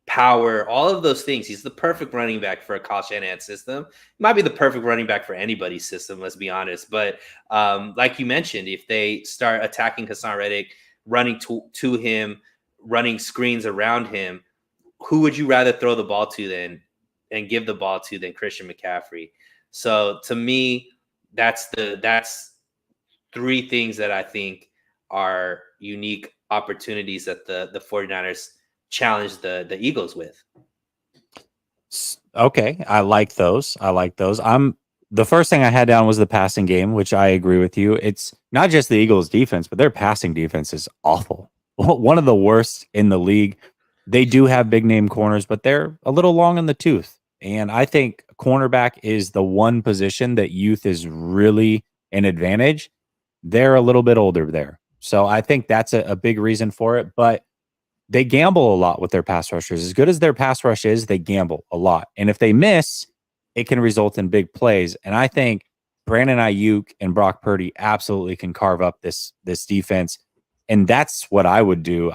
power, all of those things? He's the perfect running back for a Kyle Shanahan system. He might be the perfect running back for anybody's system, let's be honest. But like you mentioned, if they start attacking Hassan Reddick, running to him, running screens around him, who would you rather throw the ball to and give the ball to than Christian McCaffrey? So to me, that's three things that I think are unique opportunities that the 49ers challenge the Eagles with. Okay, I like those. The first thing I had down was the passing game, which I agree with you. It's not just the Eagles defense, but their passing defense is awful. One of the worst in the league. They do have big name corners, but they're a little long in the tooth. And I think cornerback is the one position that youth is really an advantage. They're a little bit older there. So I think that's a big reason for it. But they gamble a lot with their pass rushers. As good as their pass rush is, they gamble a lot. And if they miss, it can result in big plays. And I think Brandon Ayuk and Brock Purdy absolutely can carve up this defense. And that's what I would do.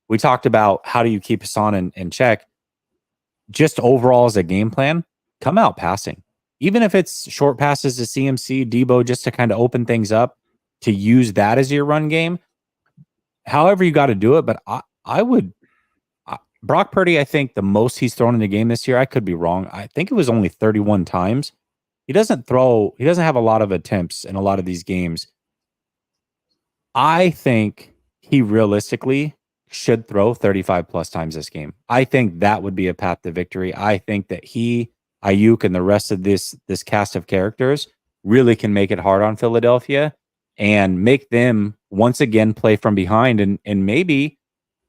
We talked about how do you keep Hassan in check. Just overall as a game plan, come out passing. Even if it's short passes to CMC, Debo, just to kind of open things up, to use that as your run game. However you got to do it. But I would Brock Purdy, I think the most he's thrown in the game this year, I could be wrong. I think it was only 31 times. He doesn't have a lot of attempts in a lot of these games. I think he realistically should throw 35 plus times this game. I think that would be a path to victory. I think that he, Ayuk, and the rest of this cast of characters really can make it hard on Philadelphia and make them once again play from behind and maybe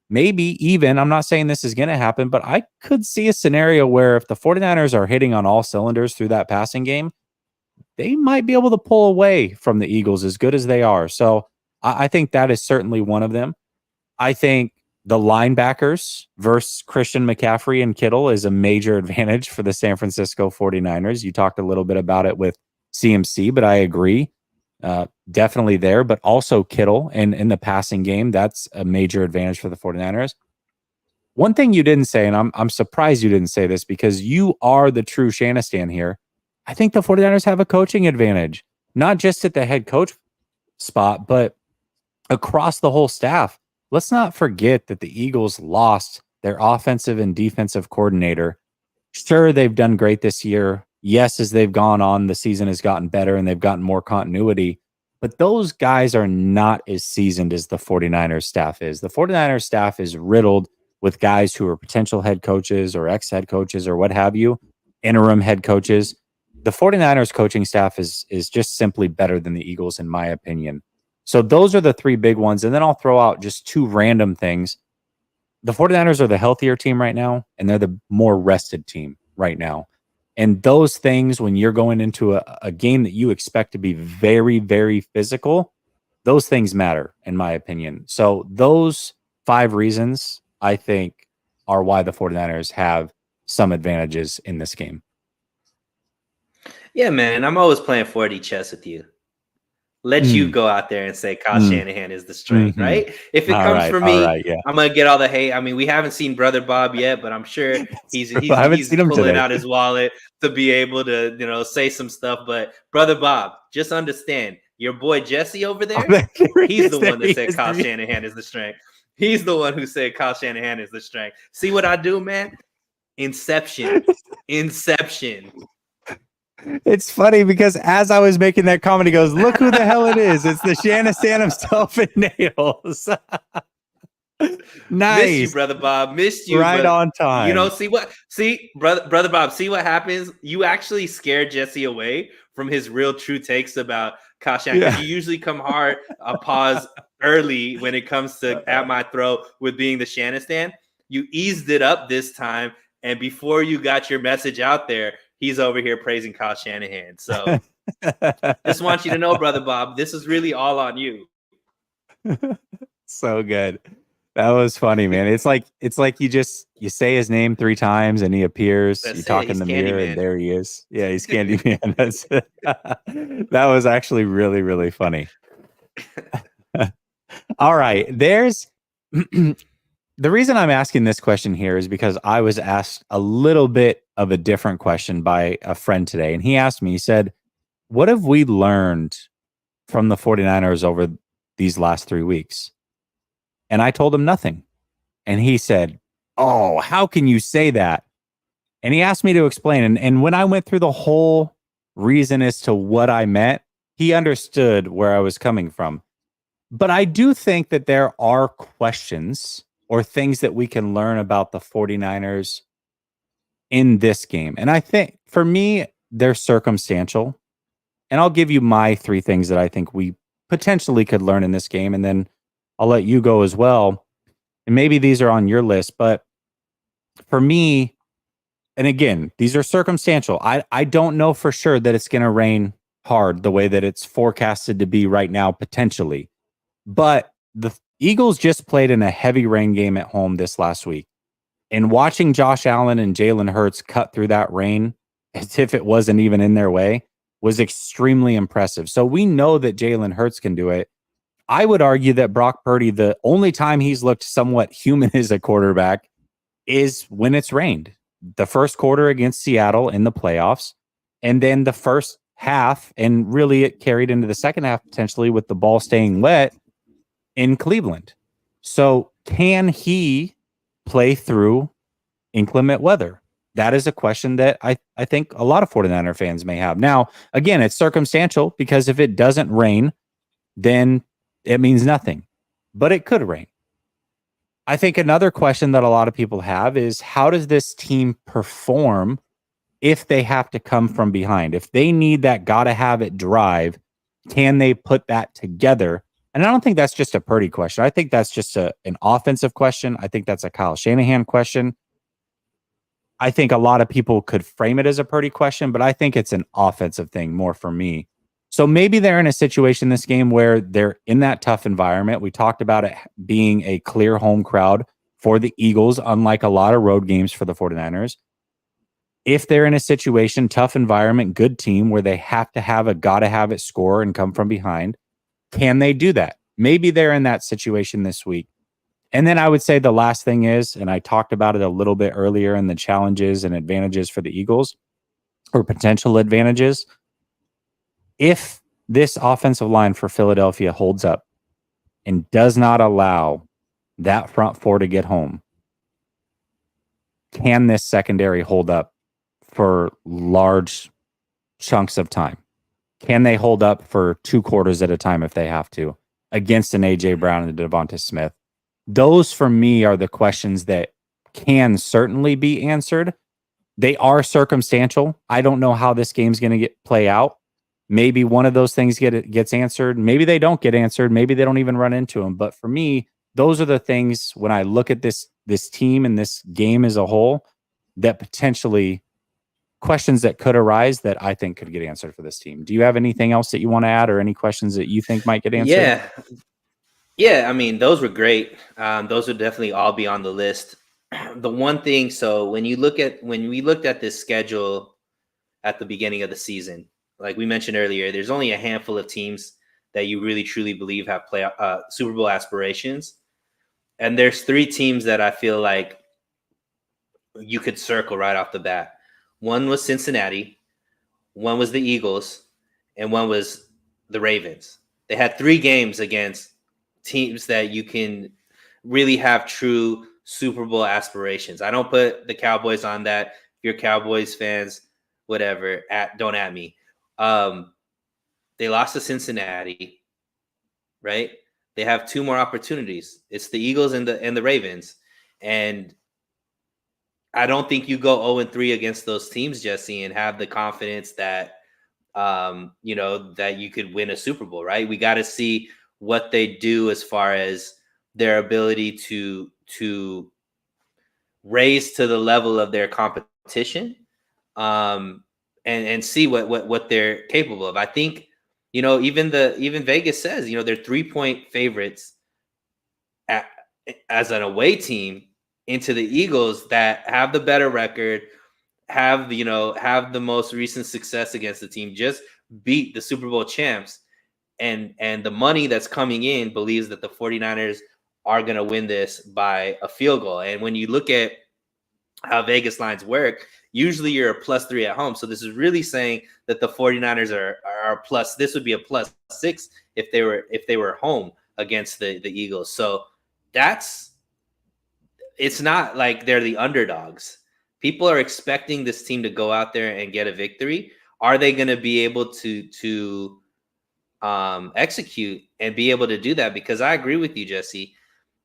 even, I'm not saying this is going to happen, but I could see a scenario where if the 49ers are hitting on all cylinders through that passing game, they might be able to pull away from the Eagles as good as they are. So I think that is certainly one of them. I think the linebackers versus Christian McCaffrey and Kittle is a major advantage for the San Francisco 49ers. You talked a little bit about it with CMC, but I agree. Definitely there, but also Kittle and in the passing game, that's a major advantage for the 49ers. One thing you didn't say, and I'm surprised you didn't say this because you are the true Shanistan here. I think the 49ers have a coaching advantage, not just at the head coach spot, but across the whole staff. Let's not forget that the Eagles lost their offensive and defensive coordinator Sure, they've done great this year. Yes, as they've gone on, the season has gotten better and they've gotten more continuity. But those guys are not as seasoned as the 49ers staff is. The 49ers staff is riddled with guys who are potential head coaches or ex-head coaches or what have you, interim head coaches. The 49ers coaching staff is just simply better than the Eagles, in my opinion. So those are the three big ones. And then I'll throw out just two random things. The 49ers are the healthier team right now, and they're the more rested team right now. And those things, when you're going into a game that you expect to be very, very physical, those things matter, in my opinion. So those 5 reasons, I think, are why the 49ers have some advantages in this game. Yeah, man. I'm always playing 4D chess with you. Let you go out there and say Kyle Shanahan is the strength, right? If it comes from me, I'm gonna get all the hate. I mean, we haven't seen Brother Bob yet, but I'm sure he's pulling out his wallet to be able to, say some stuff. But Brother Bob, just understand, your boy Jesse over there, he's the one that said Kyle Shanahan is the strength. He's the one who said Kyle Shanahan is the strength. See what I do, man? Inception. It's funny because as I was making that comment, he goes, "Look who the hell it is! It's the Shanna Stan himself in nails." Nice, missed you, Brother Bob. Missed you, right on time. Brother Bob. See what happens. You actually scared Jesse away from his real true takes about Kyle Shanahan. Yeah. You usually come hard, pause early when it comes to at my throat with being the Shanna Stan. You eased it up this time, and before you got your message out there, he's over here praising Kyle Shanahan. So just want you to know, Brother Bob, this is really all on you. So good. That was funny, man. It's like you say his name 3 times and he appears. You talk in the mirror and there he is. Yeah, he's Candyman. That was actually really, really funny. All right. There's the reason I'm asking this question here is because I was asked a little bit of a different question by a friend today. And he asked me, he said, what have we learned from the 49ers over these last 3 weeks? And I told him nothing. And he said, oh, how can you say that? And he asked me to explain. And when I went through the whole reason as to what I meant, he understood where I was coming from. But I do think that there are questions or things that we can learn about the 49ers in this game. And I think for me, they're circumstantial. And I'll give you my 3 things that I think we potentially could learn in this game. And then I'll let you go as well. And maybe these are on your list, but for me, and again, these are circumstantial. I don't know for sure that it's going to rain hard the way that it's forecasted to be right now, potentially. But the Eagles just played in a heavy rain game at home this last week. And watching Josh Allen and Jalen Hurts cut through that rain as if it wasn't even in their way was extremely impressive. So we know that Jalen Hurts can do it. I would argue that Brock Purdy, the only time he's looked somewhat human as a quarterback is when it's rained. The first quarter against Seattle in the playoffs, and then the first half, and really it carried into the second half potentially with the ball staying wet in Cleveland. So can he play through inclement weather? That is a question that I think a lot of 49er fans may have. Now, again, it's circumstantial because if it doesn't rain, then it means nothing, but it could rain. I think another question that a lot of people have is how does this team perform if they have to come from behind? If they need that gotta have it drive, can they put that together? And I don't think that's just a Purdy question. I think that's just an offensive question. I think that's a Kyle Shanahan question. I think a lot of people could frame it as a Purdy question, but I think it's an offensive thing more for me. So maybe they're in a situation this game where they're in that tough environment. We talked about it being a clear home crowd for the Eagles, unlike a lot of road games for the 49ers. If they're in a situation, tough environment, good team, where they have to have a gotta have it score and come from behind, can they do that? Maybe they're in that situation this week. And then I would say the last thing is, and I talked about it a little bit earlier in the challenges and advantages for the Eagles, or potential advantages. If this offensive line for Philadelphia holds up and does not allow that front 4 to get home, can this secondary hold up for large chunks of time? Can they hold up for 2 quarters at a time if they have to against an AJ Brown and a Devonta Smith? Those for me are the questions that can certainly be answered. They are circumstantial. I don't know how this game's going to play out. Maybe one of those things gets answered. Maybe they don't get answered. Maybe they don't even run into them. But for me, those are the things when I look at this team and this game as a whole that potentially questions that could arise that I think could get answered for this team. Do you have anything else that you want to add or any questions that you think might get answered? Yeah. I mean, those were great. Those would definitely all be on the list. The one thing, so when we looked at this schedule at the beginning of the season, like we mentioned earlier, there's only a handful of teams that you really truly believe have Super Bowl aspirations. And there's 3 teams that I feel like you could circle right off the bat. One was Cincinnati, one was the Eagles, and one was the Ravens. They had 3 games against teams that you can really have true Super Bowl aspirations. I don't put the Cowboys on that. If you're Cowboys fans, whatever, don't at me. They lost to Cincinnati, right? They have 2 more opportunities. It's the Eagles and the Ravens. And I don't think you go 0-3 against those teams, Jesse, and have the confidence that that you could win a Super Bowl, right? We got to see what they do as far as their ability to raise to the level of their competition, and see what they're capable of. I think even Vegas says they're 3-point favorites as an away team into the Eagles that have the better record, have the most recent success against the team, just beat the Super Bowl champs, and the money that's coming in believes that the 49ers are going to win this by a field goal. And when you look at how Vegas lines work, usually you're a +3 at home. So this is really saying that the 49ers are plus. This would be a +6 if they were home against the Eagles. So it's not like they're the underdogs. People are expecting this team to go out there and get a victory. Are they going to be able to execute and be able to do that? Because I agree with you, Jesse.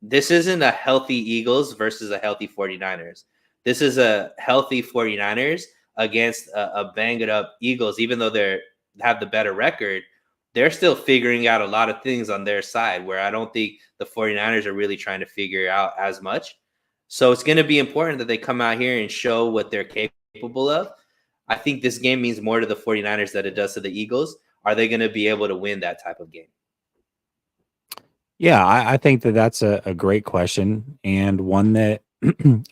This isn't a healthy Eagles versus a healthy 49ers. This is a healthy 49ers against a banged up Eagles. Even though they have the better record, they're still figuring out a lot of things on their side, where I don't think the 49ers are really trying to figure out as much. So it's going to be important that they come out here and show what they're capable of. I think this game means more to the 49ers than it does to the Eagles. Are they going to be able to win that type of game? Yeah, I think that's a great question, and one that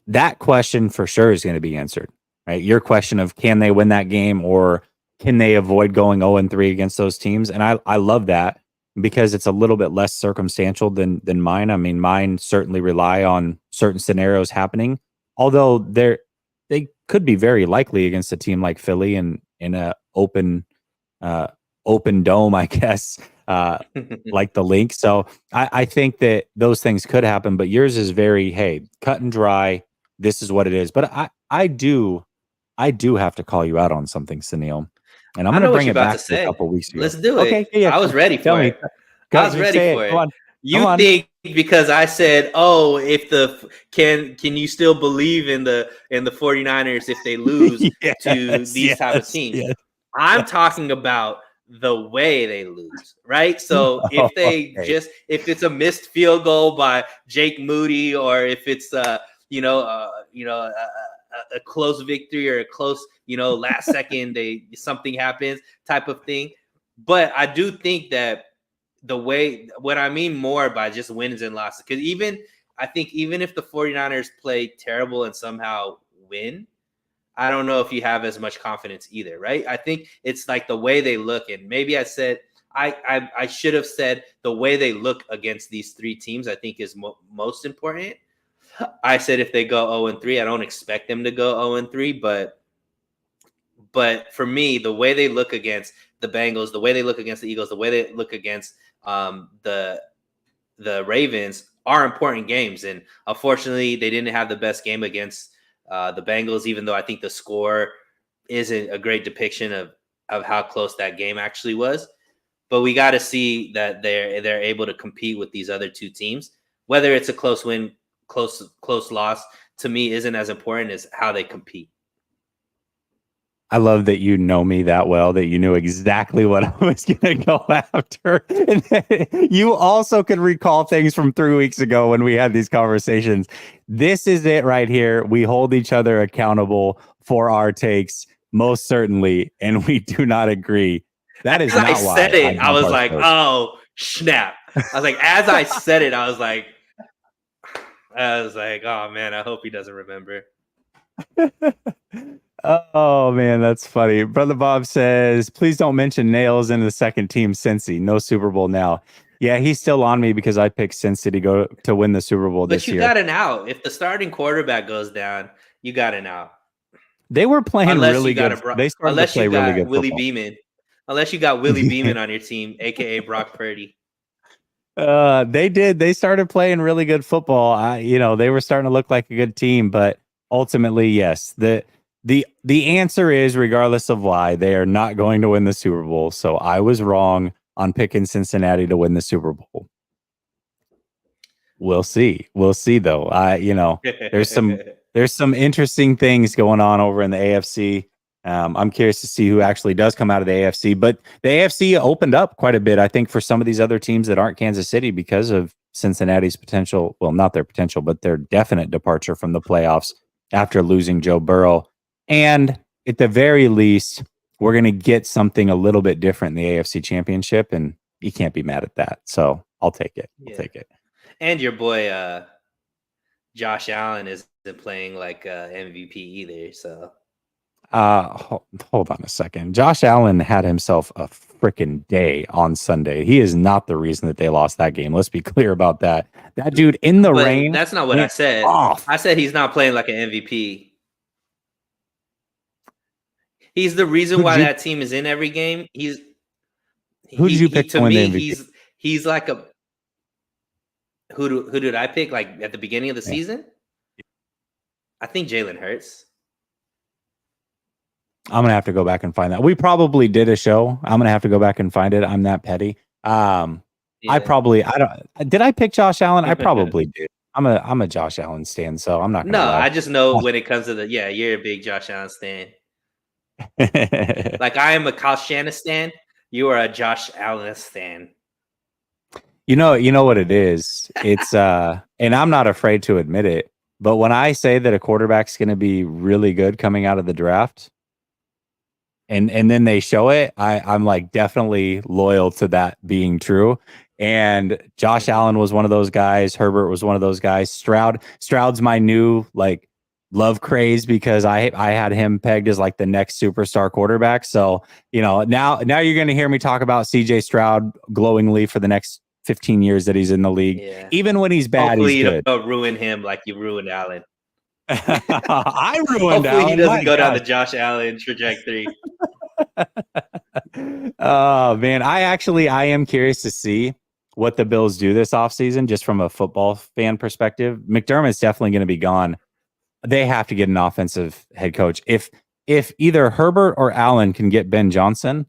that question for sure is going to be answered, right? Your question of can they win that game or can they avoid going 0-3 against those teams? And I love that because it's a little bit less circumstantial than mine. I mean, mine certainly rely on certain scenarios happening, although they could be very likely against a team like Philly and in a open dome, I guess, like the Link. So I think that those things could happen, but yours is very, hey, cut and dry. This is what it is. But I do have to call you out on something, Sunil. And I'm going to bring it back to a couple weeks ago. Let's do it. Okay, yeah, I was ready for it. I was ready for it. You think because I said, "Oh, can you still believe in the 49ers if they lose to these type of teams?" Yes. I'm talking about the way they lose, right? So if it's a missed field goal by Jake Moody, or if it's a close victory or a close, last second something happens type of thing. But I do think that what I mean more by just wins and losses, because I think even if the 49ers play terrible and somehow win, I don't know if you have as much confidence either, right? I think it's like the way they look, and maybe I said I should have said the way they look against these 3 teams, I think is most important. I said if they go 0-3, I don't expect them to go 0-3, but for me, the way they look against the Bengals, the way they look against the Eagles, the way they look against the Ravens are important games. And unfortunately, they didn't have the best game against the Bengals, even though I think the score isn't a great depiction of how close that game actually was. But we got to see that they're able to compete with these other two teams. Whether it's a close win, close loss, to me isn't as important as how they compete. I love that you know me that well, that you knew exactly what I was going to go after. And you also can recall things from 3 weeks ago when we had these conversations. This is it right here. We hold each other accountable for our takes, most certainly, and we do not agree. That is not why I said it. I was like, oh, snap. I was like, as I said it, I was like, oh, man, I hope he doesn't remember. Oh man, that's funny. Brother Bob says, please don't mention Nails in the second team, Cincy. No Super Bowl now. Yeah, he's still on me because I picked Cincy to win the Super Bowl this year. But you got an out. If the starting quarterback goes down, you got an out. They were playing really good. They started to play really good Willie football. Beeman. Unless you got Willie Beeman on your team, aka Brock Purdy. They did. They started playing really good football. They were starting to look like a good team, but ultimately, yes, the answer is, regardless of why, they are not going to win the Super Bowl. So I was wrong on picking Cincinnati to win the Super Bowl. We'll see. We'll see, though. There's some interesting things going on over in the AFC. I'm curious to see who actually does come out of the AFC. But the AFC opened up quite a bit, I think, for some of these other teams that aren't Kansas City because of Cincinnati's potential. Well, not their potential, but their definite departure from the playoffs after losing Joe Burrow. And at the very least, we're going to get something a little bit different in the AFC Championship, and you can't be mad at that. So I'll take it. I'll take it. And your boy Josh Allen isn't playing like MVP either. So hold on a second. Josh Allen had himself a freaking day on Sunday. He is not the reason that they lost that game. Let's be clear about that. That dude in the rain. That's not what I said. I said he's not playing like an MVP. He's the reason why that team is in every game. Who did you pick to win the MVP? He's like a who did I pick like at the beginning of the season? I think Jalen Hurts. I'm gonna have to go back and find that. We probably did a show. I'm gonna have to go back and find it. I'm that petty. I don't. Did I pick Josh Allen? I probably did. I'm a Josh Allen stan, so I'm not gonna lie. I just know when it comes to you're a big Josh Allen stan. Like I am a Kyle Shanahan stan. You are a Josh Allen stan. You know what it is. It's and I'm not afraid to admit it. But when I say that a quarterback's going to be really good coming out of the draft, and then they show it, I'm like definitely loyal to that being true. And Josh Allen was one of those guys. Herbert was one of those guys. Stroud's my new like love craze because I had him pegged as like the next superstar quarterback. So, now you're going to hear me talk about CJ Stroud glowingly for the next 15 years that he's in the league. Yeah. Even when he's bad, hopefully he's good. Don't ruin him like you ruined Allen. I ruined Allen. Hopefully he doesn't go down the Josh Allen trajectory. Oh, man. I am curious to see what the Bills do this offseason, just from a football fan perspective. McDermott's definitely going to be gone. They have to get an offensive head coach. If either Herbert or Allen can get Ben Johnson,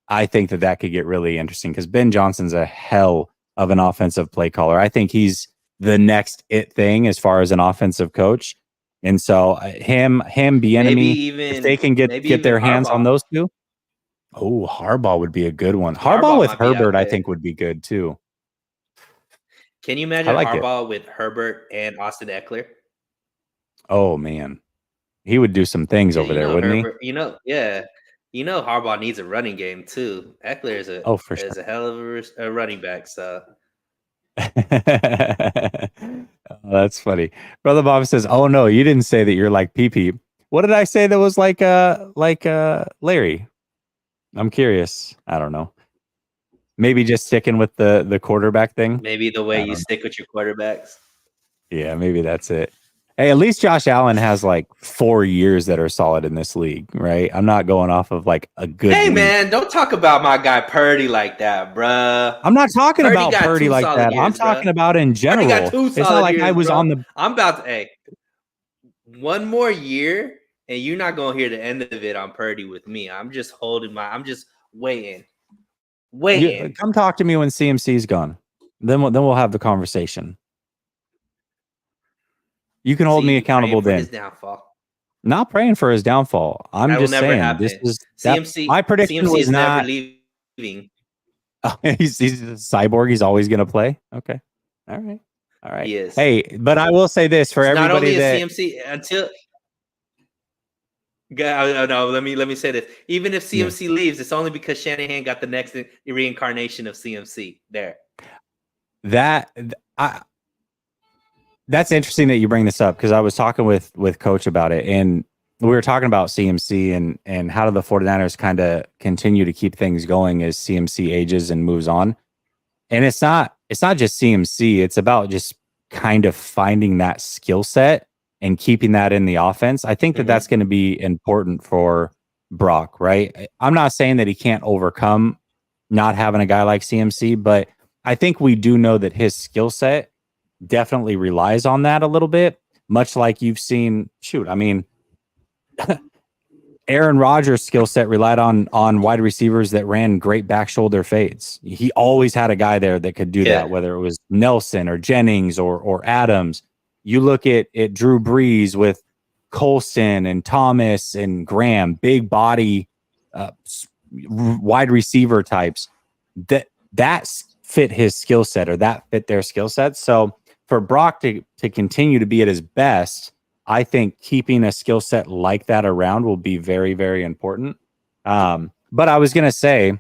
I think that could get really interesting because Ben Johnson's a hell of an offensive play caller. I think he's the next it thing as far as an offensive coach. And so him, Bieniemy, if they can get their hands on those two. Oh, Harbaugh would be a good one. Harbaugh with Herbert, I think, would be good too. Can you imagine Harbaugh with Herbert and Austin Eckler? Oh man, he would do some things over there, wouldn't Herbert, he? Harbaugh needs a running game too. Eckler is a hell of a running back. So that's funny. Brother Bob says, "Oh no, you didn't say that you're like PP. What did I say that was like Larry? I'm curious. I don't know. Maybe just sticking with the quarterback thing. Maybe the way you stick with your quarterbacks. Yeah, maybe that's it." Hey, at least Josh Allen has like 4 years that are solid in this league, right? I'm not going off of like a good. Hey, man, don't talk about my guy Purdy like that, bruh. I'm not talking about Purdy like that. I'm talking about in general. It's not like I was on the. I'm about to. Hey, one more year, and you're not gonna hear the end of it on Purdy with me. I'm just waiting. Come talk to me when CMC's gone. Then we'll have the conversation. You can hold me accountable then. His downfall. Not praying for his downfall. I'm that just will never saying happen. this is CMC. My prediction CMC was is not never leaving. Oh, he's a cyborg. He's always going to play. Okay. All right. He is. Hey, but I will say this for it's everybody not only that CMC until. No, let me say this. Even if CMC leaves, it's only because Shanahan got the next reincarnation of CMC there. That's interesting that you bring this up, because I was talking with Coach about it, and we were talking about CMC and how do the 49ers kind of continue to keep things going as CMC ages and moves on. And it's not just CMC, it's about just kind of finding that skill set and keeping that in the offense. I think that that's going to be important for Brock, right? I'm not saying that he can't overcome not having a guy like CMC, but I think we do know that his skill set definitely relies on that a little bit, much like you've seen. I mean, Aaron Rodgers' skill set relied on wide receivers that ran great back shoulder fades. He always had a guy there that could do that, whether it was Nelson or Jennings or Adams. You look at Drew Brees with Colston and Thomas and Graham, big body wide receiver types. That fit his skill set, or that fit their skill set. So for Brock to continue to be at his best, I think keeping a skill set like that around will be very, very important. But I was going to say,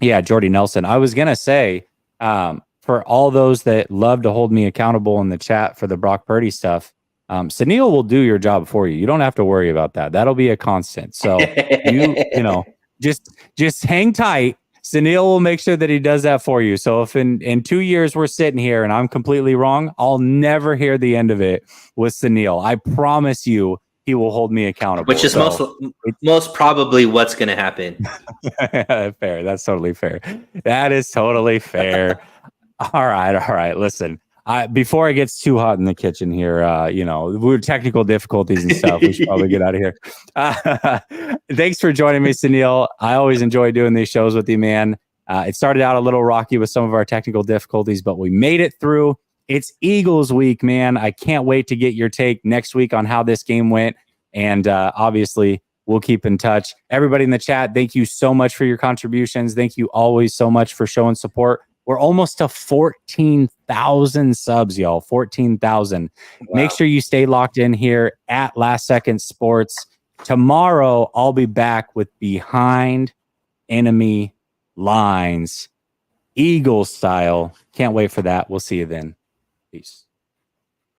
Jordy Nelson, I was going to say, for all those that love to hold me accountable in the chat for the Brock Purdy stuff, Sunil will do your job for you. You don't have to worry about that. That'll be a constant. So just hang tight. Sunil will make sure that he does that for you. So if in 2 years we're sitting here and I'm completely wrong, I'll never hear the end of it with Sunil. I promise you he will hold me accountable. Which is most probably what's going to happen. Fair. That's totally fair. That is totally fair. All right. Listen, before it gets too hot in the kitchen here, we're technical difficulties and stuff. We should probably get out of here. Thanks for joining me, Sunil. I always enjoy doing these shows with you, man. It started out a little rocky with some of our technical difficulties, but we made it through. It's Eagles week, man. I can't wait to get your take next week on how this game went. And obviously, we'll keep in touch. Everybody in the chat, thank you so much for your contributions. Thank you always so much for showing support. We're almost to 14,000 subs, y'all. 14,000. Wow. Make sure you stay locked in here at Last Second Sports. Tomorrow, I'll be back with Behind Enemy Lines, Eagles style. Can't wait for that. We'll see you then. Peace.